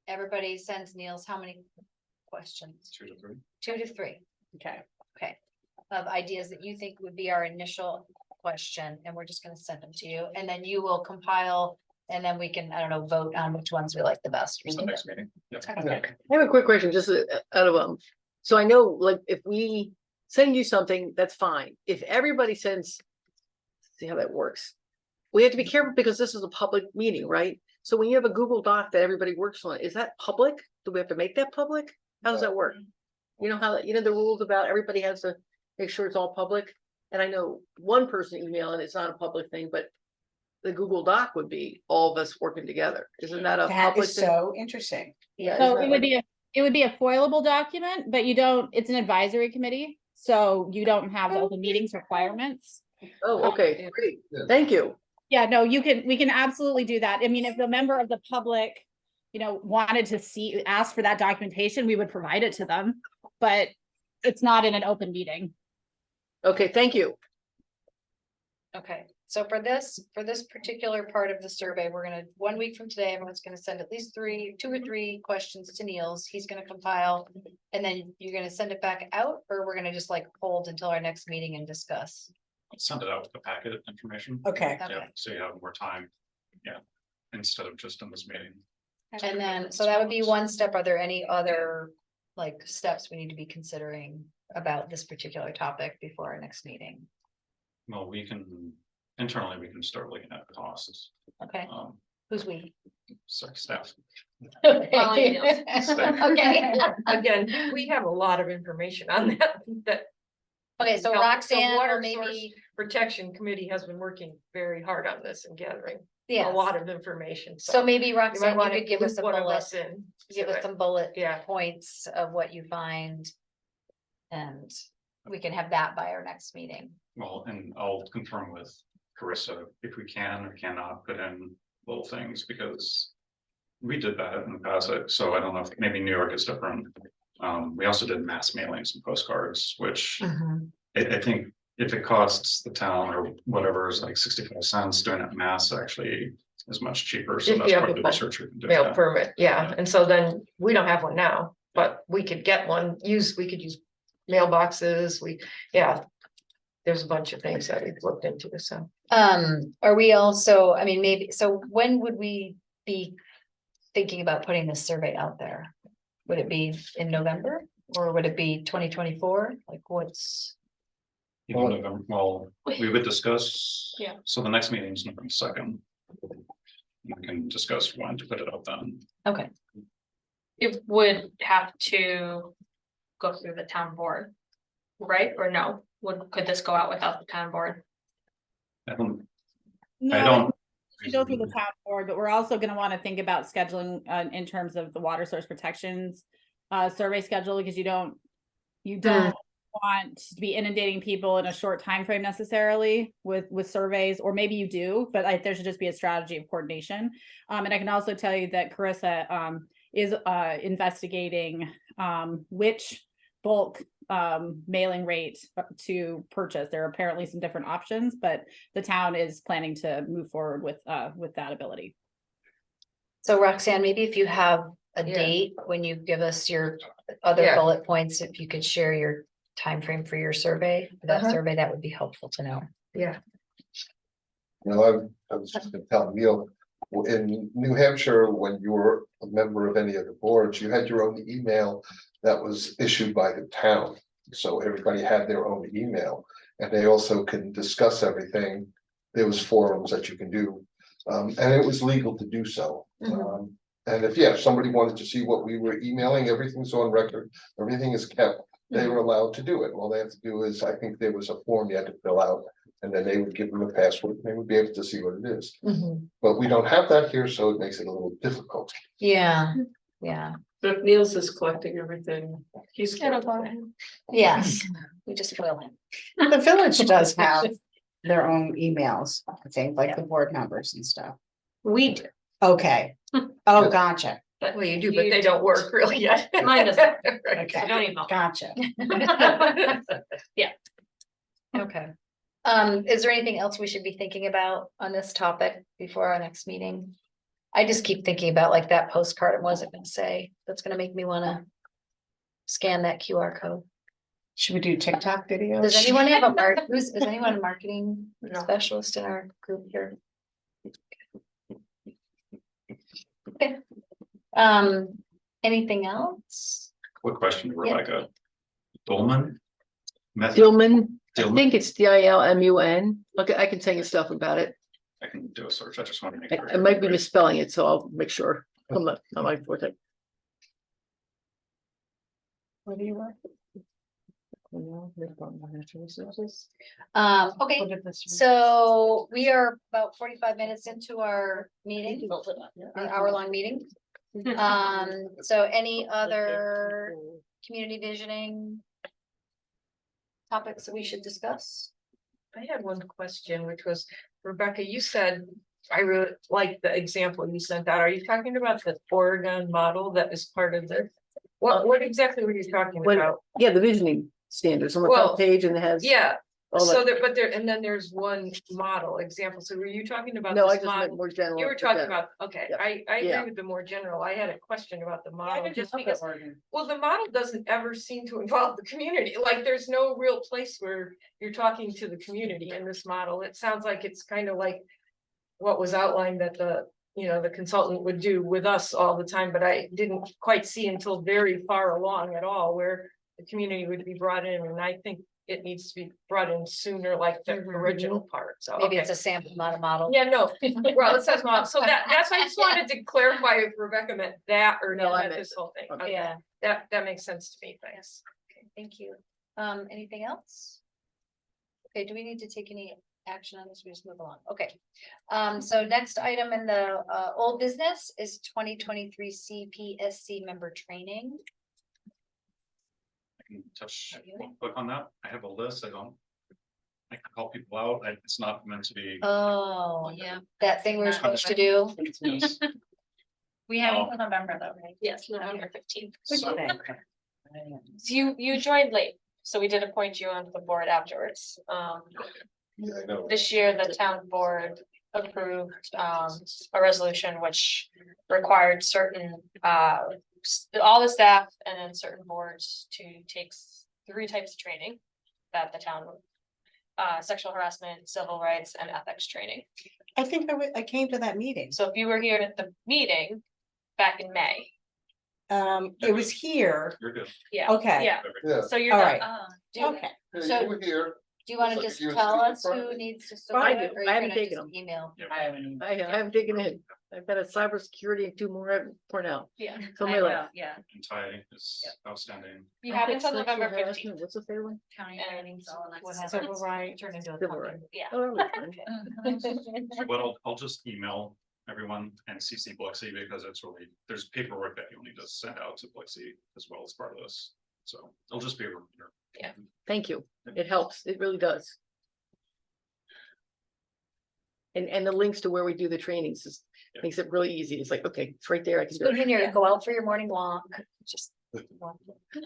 Everybody sends Niels how many questions? 2 to 3. 2 to 3. Okay. Okay. Of ideas that you think would be our initial question, and we're just gonna send them to you, and then you will compile, and then we can, I don't know, vote on which ones we like the best or The something. next meeting. Yeah. Okay. I have a quick question, just out of, so I know, like, if we send you something, that's fine. If everybody sends, see how that works. We have to be careful because this is a public meeting, right? So when you have a Google Doc that everybody works on, is that public? Do we have to make that public? How does that work? You know how, you know, the rules about everybody has to make sure it's all public? And I know one person email and it's not a public thing, but the Google Doc would be all of us working together. Isn't that a That public is thing? so interesting. Yeah, So isn't it that would like- be a foilable document, but you don't, it's an advisory committee. So you don't have the open meetings requirements. Oh, okay, great. Thank you. Yeah, no, we can absolutely do that. I mean, if the member of the public, you know, wanted to ask for that documentation, we would provide it to them. But it's not in an open meeting. Okay, thank you. Okay, so for this particular part of the survey, we're gonna, 1 week from today, everyone's gonna send at least 2 or 3 questions to Niels. He's gonna compile. And then you're gonna send it back out, or we're gonna just like hold until our next meeting and discuss. Send it out with the packet of information. Okay. Yeah, Okay. so you have more time. Yeah, instead of just in this meeting. And then, so that would be one step. Are there any other like steps we need to be considering about this particular topic before our next meeting? Well, we can, internally, we can start looking at costs. Okay, Um, who's we? so staff. Okay. Okay, Again, we have a lot of information on that. okay, so The Roxanne, Water or maybe, Source Protection Committee has been working very hard on this and gathering a yes, lot of information. so maybe You might Roxanne, you want could to give us a one of bullet, us in. give to us it. some bullet Yeah. points of what you find. And we can have that by our next meeting. Well, and I'll confirm with Carissa if we can or cannot put in little things, because we did that in the past, so I don't know if maybe New York is different. We also did mass mailings and postcards, which I think if it costs the town or whatever is like 65 cents, doing it mass actually is much cheaper, so If that's you have part of a the research we can do. Mail yeah. permit, yeah, and so then we don't have one now, but we could get one, we could use mailboxes, there's a bunch of things that we've looked into, so. Are we also, I mean, maybe, so when would we be thinking about putting this survey out there? Would it be in November, or would it be 2024? Like what's? Even November, well, we would discuss. Yeah. So the next meeting is November 2nd. We can discuss when to put it up then. Okay, It would have to go through the town board, right? Or no? Could this go out without the town board? I don't, No, I don't. to go through the town board, but we're also gonna wanna think about scheduling, in terms of the water source protections. Survey schedule, because you don't want to be inundating people in a short time frame necessarily with surveys, or maybe you do, but there should just be a strategy of coordination. And I can also tell you that Carissa, is, investigating, which bulk mailing rate to purchase. There are apparently some different options, but the town is planning to move forward with that ability. so Roxanne, maybe if you have a Yeah. date when you give us your other Yeah. bullet points, if you could share your time frame for your survey, that Uh-huh. survey, that would be helpful to know. Yeah. You know, I was just gonna tell Neil, in New Hampshire, when you were a member of any of the boards, you had your own email that was issued by the town. So everybody had their own email, and they also can discuss everything. There was forums that you can do, and it was legal to do so. And if somebody wanted to see what we were emailing, everything's on record, everything is kept. They were allowed to do it. All they have to do is, I think there was a form you had to fill out, and then they would give them a password, and they would be able to see what it is. But we don't have that here, so it makes it a little difficult. Yeah, So if Niels is collecting everything, he's. It'll go in. Yes, we just will him. The village does have their own emails, I think, like the board members and stuff. We do. Okay. Oh, gotcha. Well, you do, but they don't work really yet. Mine doesn't. Right. I don't even know. Gotcha. Okay. Is there anything else we should be thinking about on this topic before our next meeting? I just keep thinking about like that postcard, and what was it gonna say? That's gonna make me wanna scan that QR code. Should we do TikTok videos? Does anyone have a is anyone a marketing No. specialist in our group here? Okay. Anything else? Quick question, Rebecca. Dolman? Method? Dillman, I Dillman? think it's Dilmun. Okay, I can tell you stuff about it. I can do a search, I just want to make I sure. I might be misspelling it, so I'll make sure. I'm not my forte. Where do you work? Okay, so we are about 45 minutes into our meeting, an hour-long meeting. So any other community visioning topics that we should discuss? I had one question, which was, Rebecca, you said, I really like the example you sent out. Are you talking about the Oregon model that is part of the? What exactly were you talking When- about? Yeah, the visioning standards on the Well, front page and it has. Yeah, all so that. there, but there, and then there's one model example. So were you talking about No, I this just meant model? more general. You were but talking yeah. about, okay, Yep. I Yeah. agree with the more general. I had a question about the model, just Look at because. Oregon. Well, the model doesn't ever seem to involve the community, like, there's no real place where you're talking to the community in this model, it sounds like it's kind of like. What was outlined that the consultant would do with us all the time, but I didn't quite see until very far along at all where. The community would be brought in, and I think it needs to be brought in sooner, like the original part, so. Maybe okay. it's a sample, not a model. Yeah, no, well, it says model, so that's why I just wanted to clarify if Rebecca meant that or No, I not meant this whole thing. okay. Okay, Yeah, that makes sense to me, thanks. okay, thank you. Anything else? Okay, do we need to take any action on this? We just move along. Okay. So next item in the old business is 2023 CPSC member training. I can touch, click on that, I have a list, I can call people out, it's not meant to be. Oh, yeah, that thing we're supposed to do. Yes. We have until November though, right? Yes, November 15th. So, So you joined late, so we did appoint you onto the board afterwards. Yeah, I know. This year, the town board approved a resolution which required certain all the staff and then certain boards to take 3 types of training that the town sexual harassment, civil rights, and ethics training. I think I came to that meeting. So if you were here at the meeting back in May, It was here. you're good. yeah. Okay. Yeah, Yeah, so you're All done. right. Do you Okay. yeah, So- you were here. do you want to Looks like just you tell was us in front who of me. needs to? I start, do. or you're I haven't gonna taken just them. Email. I haven't taken it. I've got a cybersecurity and 2 more for now. Yeah, So my life. Yeah, And Ty is outstanding. you have Okay, until sexual November harassment, 15th. What's the third one? county And trainings, all that what stuff. Civil rights. Turn into a Civil pumpkin. rights. Yeah. Oh, that was fun. But I'll just email everyone and CC Blexy because it's really, there's paperwork that you'll need to send out to Blexy as well as part of this. So it'll just be a reminder. Thank you. It helps. It really does. And the links to where we do the trainings just makes it really easy. It's like, okay, it's right there. I can do So it. when you go out for your morning walk, just.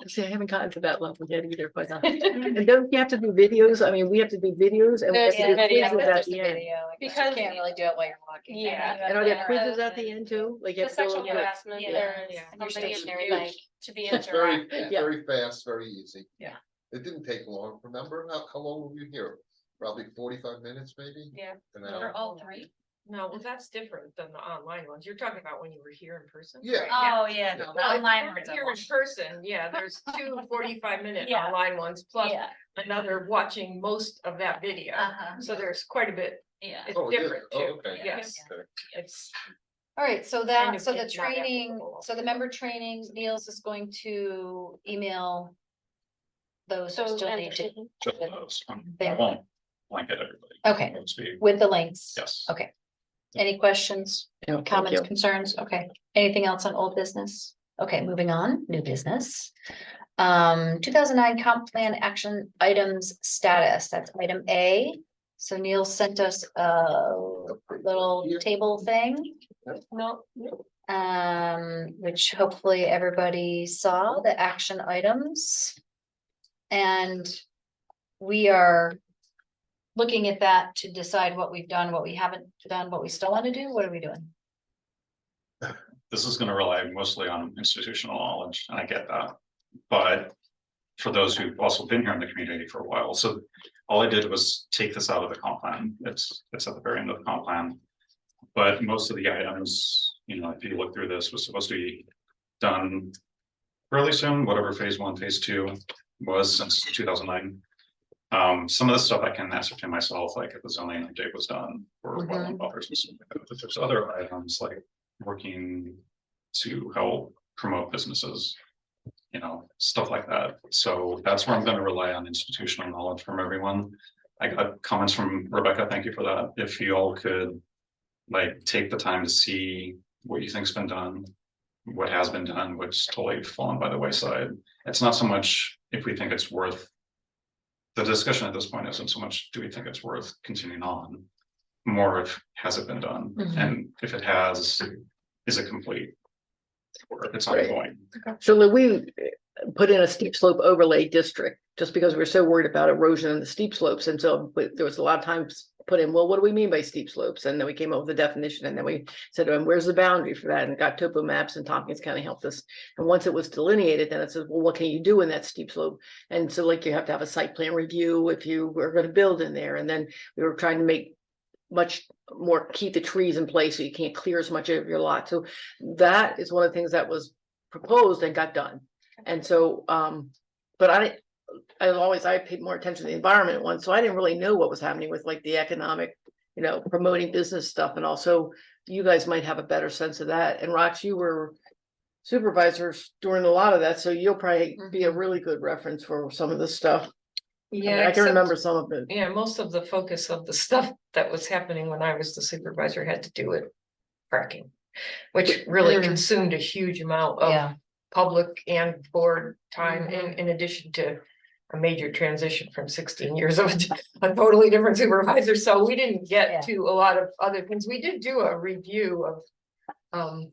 See, I haven't gotten to that level yet either, but and don't you have to do videos? I mean, we have to do videos and we have There's to do video. quizzes There's at the the end. video, I guess. Because- You can't really do it while you're walking. Yeah. And are there quizzes at the end too? Like you The have to go sexual over it? harassment, Yeah. there's Yeah. something you Stationary do bike. to be It's very, interactive. Yeah. very fast, very easy. Yeah. It didn't take long, remember? How long were you here? Probably 45 minutes, maybe? Yeah. An For hour? all 3? No, well, that's different than the online ones. You're talking about when you were here in person? Yeah. Oh, yeah, no, the Well, if online you ones were are Here long. in person, yeah, there's 2 45-minute Yeah. online ones plus Yeah, another watching most of that video. uh-huh, So there's quite a bit, yeah. it's Oh, it is? different Oh, too. okay. Yes, Okay. it's, All right, so Kind that, of so the it's not training, applicable. so the member training, Niels is going to email. Those who So, still and- need to, Just those. I There. won't blanket everybody. Okay. It'll just be- with the links. Yes. Okay. Any questions, No, thank comments, you. concerns? Okay. Anything else on old business? Okay, moving on, new business. 2009 comp plan action items status, that's item A. So Neil sent us a little table thing. No, Which hopefully everybody saw the action items. And we are looking at that to decide what we've done, what we haven't done, what we still want to do. What are we doing? This is gonna rely mostly on institutional knowledge, and I get that. But for those who've also been here in the community for a while, so all I did was take this out of the comp plan. It's at the very end of the comp plan. But most of the items, you know, if you look through this, was supposed to be done fairly soon, whatever phase 1, phase 2 was since 2009. Some of the stuff I can ascertain myself, like if the zoning update was done for wetland buffers and stuff like that. But there's other items like working to help promote businesses, you know, stuff like that. So that's where I'm going to rely on institutional knowledge from everyone. I got comments from Rebecca. Thank you for that. If you all could like take the time to see what you think's been done, what has been done, what's totally fallen by the wayside. It's not so much if we think it's worth. The discussion at this point isn't so much do we think it's worth continuing on, more of has it been done, and if it has, is it complete, or if it's ongoing. So we put in a steep slope overlay district just because we were so worried about erosion in the steep slopes. And so there was a lot of times put in, well, what do we mean by steep slopes? And then we came up with a definition, and then we said, where's the boundary for that? And got topo maps, and Tompkins County helped us. And once it was delineated, then it says, well, what can you do in that steep slope? And so like you have to have a site plan review if you were going to build in there. And then we were trying to make much more, keep the trees in place so you can't clear as much of your lot. So that is one of the things that was proposed and got done. And so, but I paid more attention to the environment one, so I didn't really know what was happening with like the economic, you know, promoting business stuff. And also you guys might have a better sense of that. And Rox, you were supervisors during a lot of that, so you'll probably be a really good reference for some of this stuff. Yeah, I can remember some of it. Yeah, most of the focus of the stuff that was happening when I was the supervisor had to do with fracking, which really consumed a huge amount of public and board time, in addition to a major transition from 16 years of a totally different supervisor. So we didn't get to a lot of other things. We did do a review of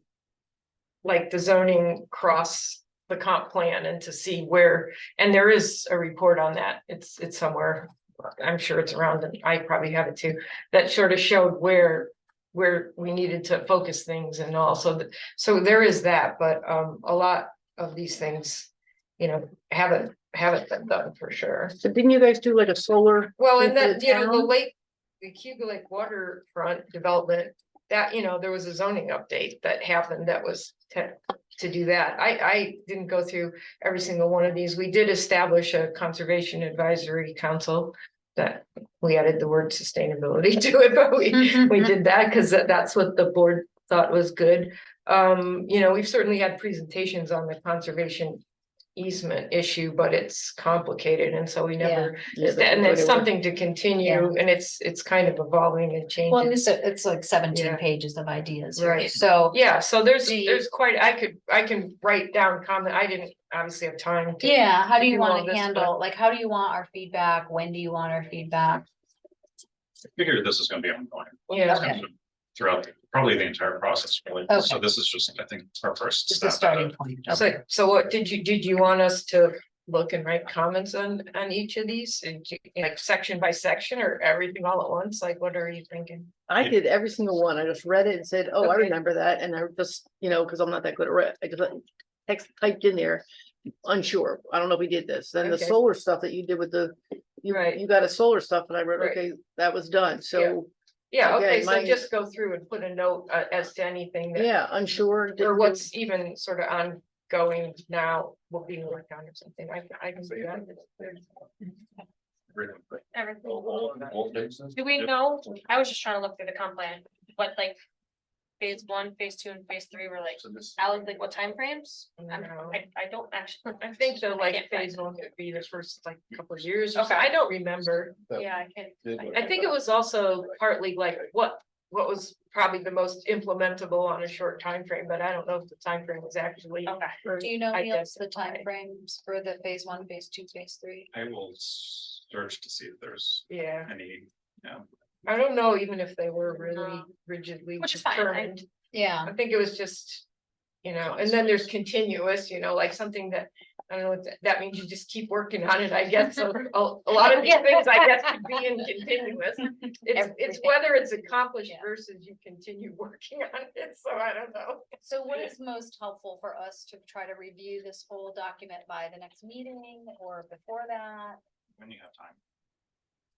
like the zoning cross the comp plan, and to see where, and there is a report on that. It's somewhere, I'm sure it's around, and I probably have it too, that sort of showed where we needed to focus things. And also so there is that, but a lot of these things, you know, haven't been done for sure. So didn't you guys do like a solar? Well, and thing for that, the you know, town? the Cuba Lake waterfront development, that, you know, there was a zoning update that happened that was to do that. I didn't go through every single one of these. We did establish a conservation advisory council that we added the word sustainability to it, but we did that because that's what the board thought was good. You know, we've certainly had presentations on the conservation easement issue, but it's complicated, and so we never, and it's something to continue, and it's kind of evolving and changing. Well, it's like 17 pages of ideas, right? Right. So Yeah, so there's quite, I can write down comment. I didn't obviously have time to. yeah, how do you do all want to this, handle, like, how do you want our feedback? When do you want our feedback? I figured this is gonna be ongoing. Yeah. It's gonna be throughout probably the entire process, really. Okay. So this is just, I think, our first Just a step. starting point. So what did you want us to look and write comments on each of these, like section by section, or everything all at once? Like, what are you thinking? I did every single one. I just read it and said, oh, I Okay. remember that. And I just, you know, because I'm not that good at it. I just text typed in there, unsure. I don't know if we did this. Then the Okay. solar stuff that you did with Right. you got a solar stuff, and I wrote, Right. okay, that was done. So Yeah, okay, Again, so mine- just go through and put a note as to anything that. yeah, unsure. Or didn't do- what's even sort of ongoing now, will be worked on or something. I can do that. everything. Do we know? I was just trying to look through the comp plan, what like phase 1, phase 2, and phase 3 were like, like what timeframes? No. I don't actually. I think so, like can't find phase 1 could be the first like couple of years. Okay. I don't remember. Yeah, I can. I think it was also partly like what what was probably the most implementable on a short time frame, but I don't know if the time frame was actually. Do you know, Neil, the identified. timeframes for the phase 1, phase 2, phase 3? I will search to see if there's Yeah, any, I don't know even if they were really rigidly Which is fine, I- determined. Yeah, I think it was just, and then there's continuous, like something that, I don't know, what that means you just keep working on it, I guess, so a lot of these things, I guess, could be in continuous. It's Everything. whether it's accomplished Yeah. versus you continue working on it, so I don't know. so what is most helpful for us to try to review this whole document by the next meeting or before that? when you have time.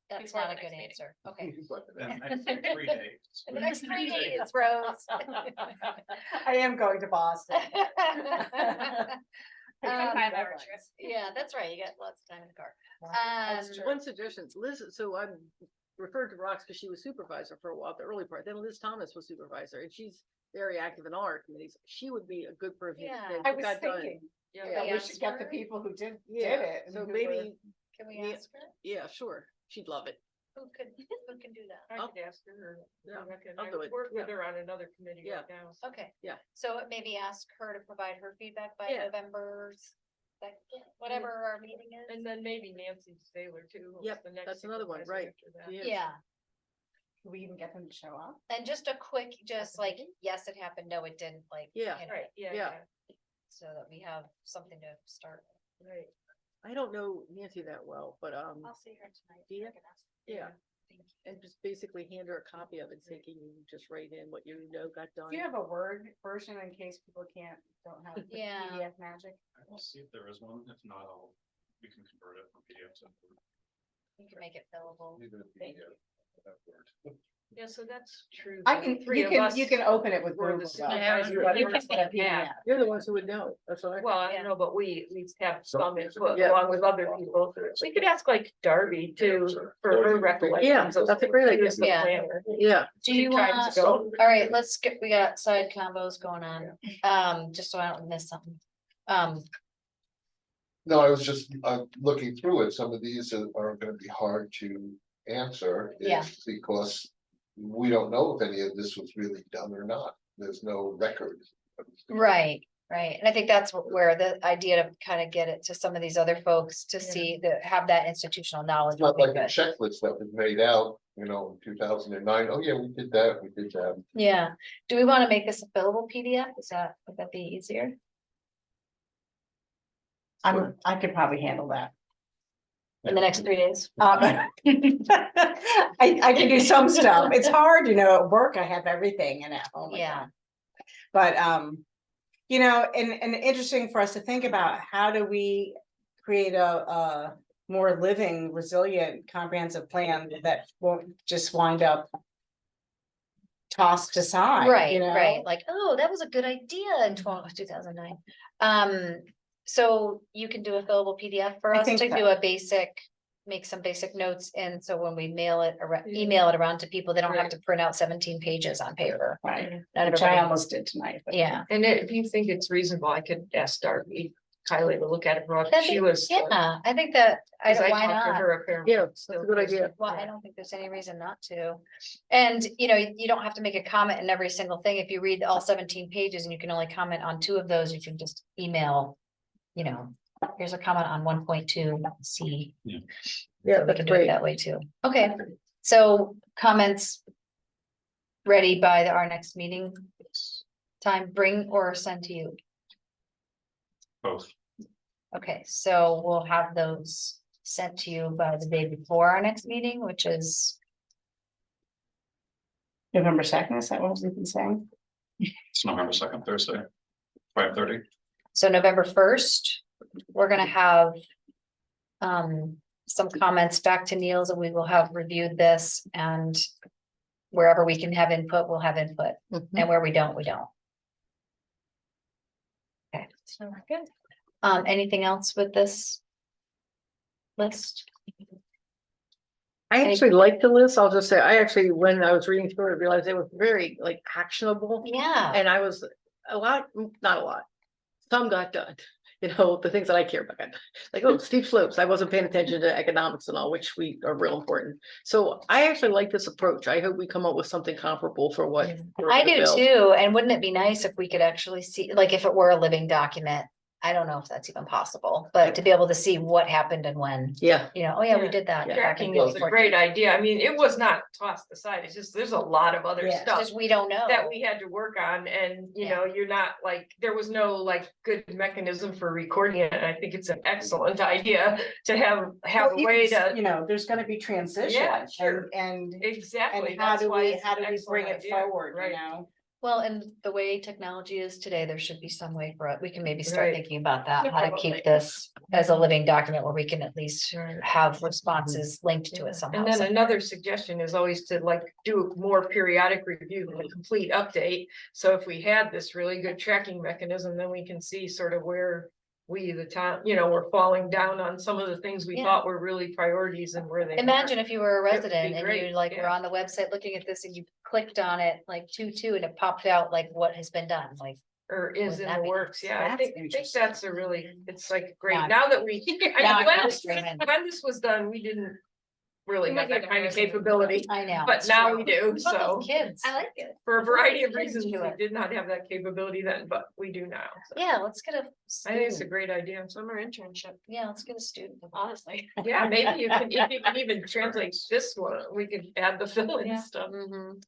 That's Before not the a good next answer, okay. Then I think 3 days. In the next 3 days, Rose. I am going to Boston. Um, 5 hour trip. Yeah, that's right, you got lots of time in the car. That's true. One suggestion, Liz, so I'm referred to Rox because she was supervisor for a while, the early part, then Liz Thomas was supervisor, and she's very active in all our committees. She would be a good person. Yeah. to I get was that done. thinking, Yeah, yeah, we ask should get the her? people who did Yeah, it. and so who were- maybe, Can we Yeah. ask her? yeah, sure, she'd love it. Who can do that? I could ask her, Yeah, I I'll do would it, work with yeah. her on another committee Yeah. right now. so. Okay. Yeah. So maybe ask her to provide her feedback by Yeah. November 2nd, whatever our meeting is. And then maybe Nancy Saylor too. who's Yep, the next that's another one, supervisor right. after that. She is. Yeah, Can we even get them to show up? and just a quick, just like, yes, it happened, no, it didn't, like. Yeah. you know, Right, yeah, Yeah. yeah, So that we have something to start. right. I don't know Nancy that well, but, I'll see her tonight. Do you? I can ask her. yeah, Thank you. and just basically hand her a copy of it, so can you just write in what you know got done? Do you have a Word version in case people don't have Yeah. PDF magic? I will see if there is one. If not, we can convert it from PDF to. You can make it fillable. Even if Thank you, that word. Yeah, so that's true. I the can, three you of can, us you can open it with were the Google. though. supervisors Yeah. that You were can- set, yeah. You're the ones who would know, that's all right. Well, I Yeah. don't know, but we at least have So- some input Yeah. along with other people. We could ask like Darby too, Sure. for her recollections. of- that's a great she idea. was the Yeah. planner. Yeah, Do you Times want, ago. all right, let's get, we got side combos going on, just so I don't miss something. No, I was just, looking through it, some of these are gonna be hard to answer. Yeah. Because we don't know if any of this was really done or not, there's no record. Right, right, and I think that's where the idea to kind of get it to some of these other folks to Yeah. see that have that institutional knowledge. It's not would be like a good. checklist that was made out, in 2009. Oh yeah, we did that. Yeah, do we want to make this a fillable PDF? Would that be easier? I could probably handle that. In the next 3 days? I can do some stuff. It's hard, at work, I have everything and at home. I Yeah. don't. But, and interesting for us to think about, how do we create a more living, resilient, comprehensive plan that won't just wind up tossed aside, Right, like, oh, that was a good idea in 2009. So you can do a fillable PDF for I us to think do so. a basic, make some basic notes, and so when we mail it, Yeah. email it around to people, they don't have Right. to print out 17 pages on paper. Right, Not which I everybody- almost did tonight. but- Yeah, And if you think it's reasonable, I could ask Darby, Kylie to look at it. Rob. That'd She be- was. yeah, I think that, Cause I why talked to not? her apparently. yeah, that's a good idea. Well, I don't think there's any reason not to. And, you don't have to make a comment in every single thing. If you read all 17 pages and you can only comment on 2 of those, you can just email, here's a comment on 1.2 C. Yeah, We that's can do it great. that way too. Okay, so comments ready by our next meeting time, bring or send to you. Both. Okay, so we'll have those sent to you by the day before our next meeting, which is, November 2nd, is that what we've been saying? It's November 2nd, Thursday, 5:30. so November 1st. We're gonna have some comments back to Niels, and we will have reviewed this, and wherever we can have input, we'll have input, and where we don't, we don't. Okay, so good. Anything else with this list? I actually liked the list, I'll just say, when I was reading through it, realized it was very actionable. Yeah, And I was not a lot, some got done. you know, the things that I care about. Like, oh, steep slopes, I wasn't paying attention to economics and all, which we are real important. So I actually like this approach. I hope we come up with something comparable for what. we're I gonna do build. too, and wouldn't it be nice if we could actually see, like, if it were a living document? I don't know if that's even possible, but to be able to see what happened and when, Yeah, you know, oh yeah, we Yeah. did that. back in Tracking is a 2014. great idea. I mean, it was not tossed aside. It's just, there's a lot of other Yeah, it's stuff just we don't know. that we had to work on, and you Yeah. know, you're not like, there was no like good mechanism for recording it, and I think it's an excellent idea to have Well, a way even, to. you know, there's gonna be transition. Yeah, sure. And Exactly. how that's do why we, it's how an do we bring excellent it idea, forward, you right? know? Well, and the way technology is today, there should be some way for it. We can maybe start Right. thinking about that, Yeah, how to probably. keep this as a living document where we can at least Right. have responses linked to Yeah. it somehow. And then somewhere. another suggestion is always to like do a more periodic review than a complete update. So if we had this really good tracking mechanism, then we can see sort of where we, the town, you know, we're falling down on some of the things we Yeah. thought were really priorities and where they. Imagine if you were a It would be resident and you great, like were yeah. on the website looking at this and you clicked on it like 2 and it popped out like what has been done, like. Or is Wouldn't in that the be works, yeah, I That's think interesting. that's a really, it's like great, Yeah. now that we, Now I, I'm when this was done, we didn't. Really We have might that get kind of ours. capability, I know. but it's now true. we do, What about so. those Kids. I like it. For a variety of Kids reasons, do we it. did not have that capability then, but we do now. so. Yeah, let's get a. I think it's a student. great idea, summer internship, Yeah, let's get a student. Honestly. yeah, maybe you can, if you can even translate this one, we could add the fill-in Yeah. stuff. Mhm.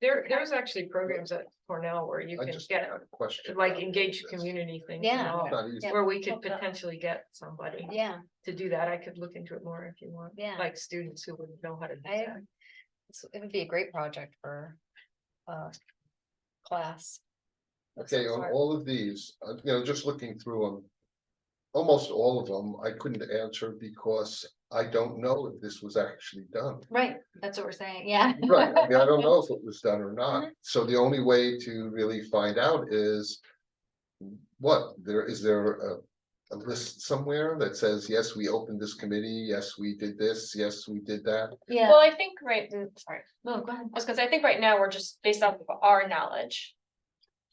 There's actually programs at Cornell where you I can just get, had a question. like, about engage this. community things. Yeah. and all, Not easy. Yeah. Where we could Hook up. potentially get somebody Yeah, to do that, I could look into it more if you want. Yeah. Like students who would know how to do I, that. it would be a great project for class. Okay, on all of these, you know, just looking through them. Almost all of them, I couldn't answer because I don't know if this was actually done. Right, that's what we're saying, yeah. Right, I mean, I don't know if it was done or not, Mm-hmm. so the only way to really find out is. What, is there a list somewhere that says, yes, we opened this committee, yes, we did this, yes, we did that? Yeah, Well, I think sorry, no, go ahead. I was gonna say, I think right now we're just based off of our knowledge.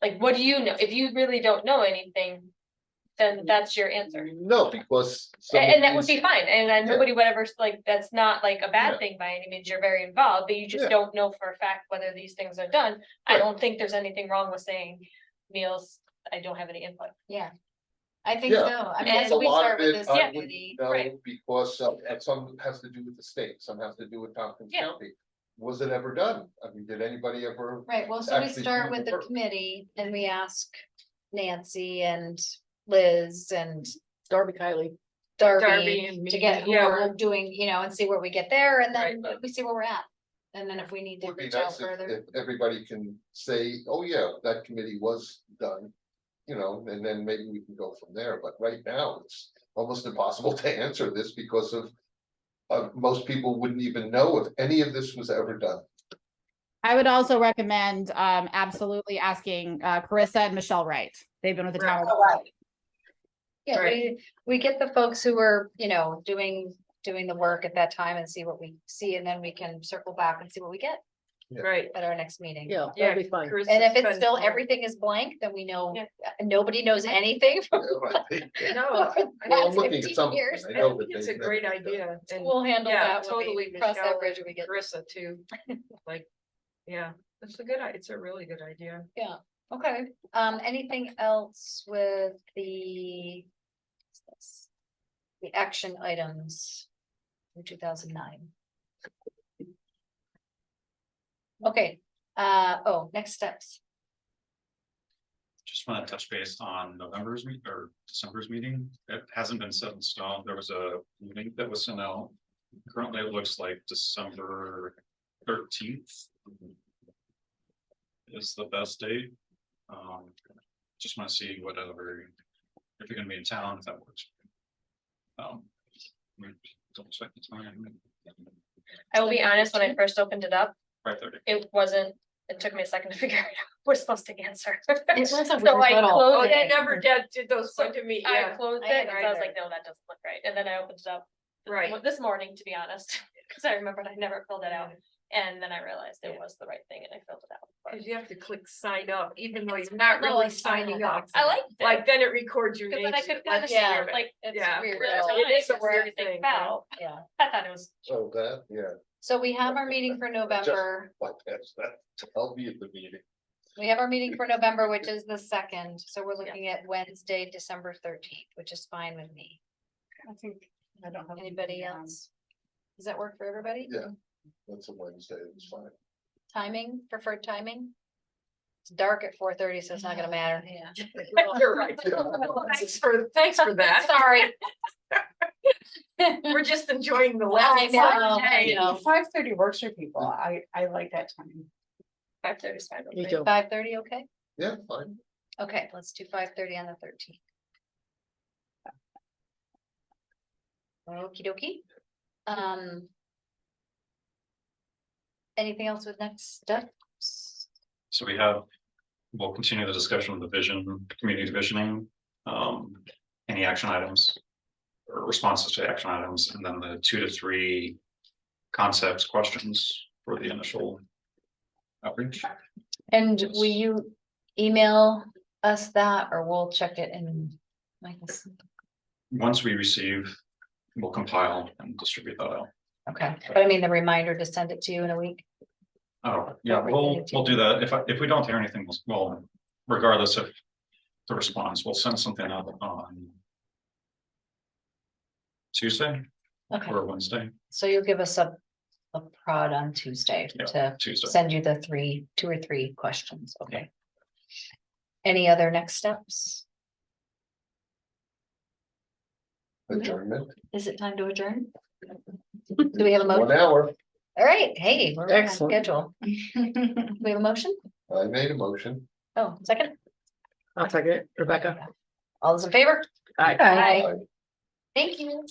Like, what do you know? If you really don't know anything, then that's your answer. No, because. some of And that would these- be fine, and then Yeah. nobody would ever, like, that's not like a Yeah. bad thing by any means, you're very involved, but you just Yeah. don't know for a fact whether these things are done. I Right. don't think there's anything wrong with saying, Meals, I don't have any input. Yeah. I think Yeah. so, I mean, And as A we lot start of with it, this I deputy, wouldn't know right. because some has to do with the state, some has to do with Tompkins Yeah. County. Was it ever done? I mean, did anybody ever? right, well, so we actually start do with the the work. committee and we ask Nancy and Liz and Darby Kiley. Darby Darby and to me, get who yeah, we're we're- doing, you know, and see where we get there, and then Right. we see where we're at. And then if we need to Would be reach out nice if, further, if everybody can say, oh yeah, that committee was done. You know, and then maybe we can go from there, but right now it's almost impossible to answer this because of. Most people wouldn't even know if any of this was ever done. I would also recommend absolutely asking Carissa and Michelle Wright. They've been with the town. yeah, Right. we get the folks who are, you know, doing the work at that time and see what we see, and then we can circle back and see what we get Right, at our next meeting. Yeah, yeah. that'd be fine. Carissa's And if it's been- still, everything is blank, then we know, Yeah. nobody knows anything from No, the Well, I'm past looking at 15 something. years. I I know think that it's a they- great idea, and We'll handle yeah, that when totally, we cross that Michelle bridge when we and get. Carissa too. Like, yeah, it's a really good idea. Yeah, okay, anything else with the action items in 2009? Okay, next steps. Just want to touch base on November's meet or December's meeting. It hasn't been set in stone. There was a link that was sent out. Currently, it looks like December 13th. Is the best date. Just want to see whatever, if you're gonna be in town, if that works. We don't check the time. I will be honest, when I first opened it up, 5:30. it wasn't, it took me a second to figure out what we're supposed to answer. It was a So weird I little- closed Oh, it. they never did those So point to me, I yeah, closed I it, had and it I was right like, no, that doesn't look right, and then I opened it up right. this morning, to be honest, because I remembered I never filled it out. And then I realized it was the right thing and I filled it out. but- Cause you have to click sign up, even though you're not No, really it's fine. signing up. I liked it. Like, then it records your Cause name. then I could kind of see Yeah. where, like, it's Yeah. weird. Yeah. It is a where weird everything thing, yeah. fell. Yeah. I thought it was, So that, yeah, So we have our meeting for November. bypass that. I'll be at the meeting. We have our meeting for November, which is the 2nd. So we're looking at Wednesday, December 13th, which is fine with me. I think I don't have. Anybody anything, else? Does that work for everybody? Yeah, that's a Wednesday, it's fine. Timing, preferred timing? It's dark at 4:30, so it's not gonna matter. Yeah. You're right. Thanks for that. Sorry. We're just enjoying the I last. know, I day. know. 5:30 works for people. I like that time. 5:30 is fine with Me me. too. 5:30, okay? Yeah, fine. Okay, let's do 5:30 on the 13th. Okey dokey. Anything else with next steps? So we'll continue the discussion of the vision, community visioning, any action items. Or responses to action items, and then the 2 to 3 concepts, questions for the initial outreach. And will you email us that or we'll check it in? Like this? Once we receive, we'll compile and distribute that out. Okay, but I mean, the reminder to send it to you in a week. Oh, yeah, we'll do that. If we don't hear anything, well, regardless of the response, we'll send something out on Tuesday Okay, or Wednesday. so you'll give us a prod on Tuesday Yeah, to Tuesday. send you the 2 or 3 questions, okay? Any other next steps? Adjournment, Is it time to adjourn? Do we have a motion? 1 hour. All right, hey, we're on Excellent. schedule. We have a motion? I made a motion. Oh, second? I'll take it, Rebecca. All those in favor? Aye. Aye. Thank you.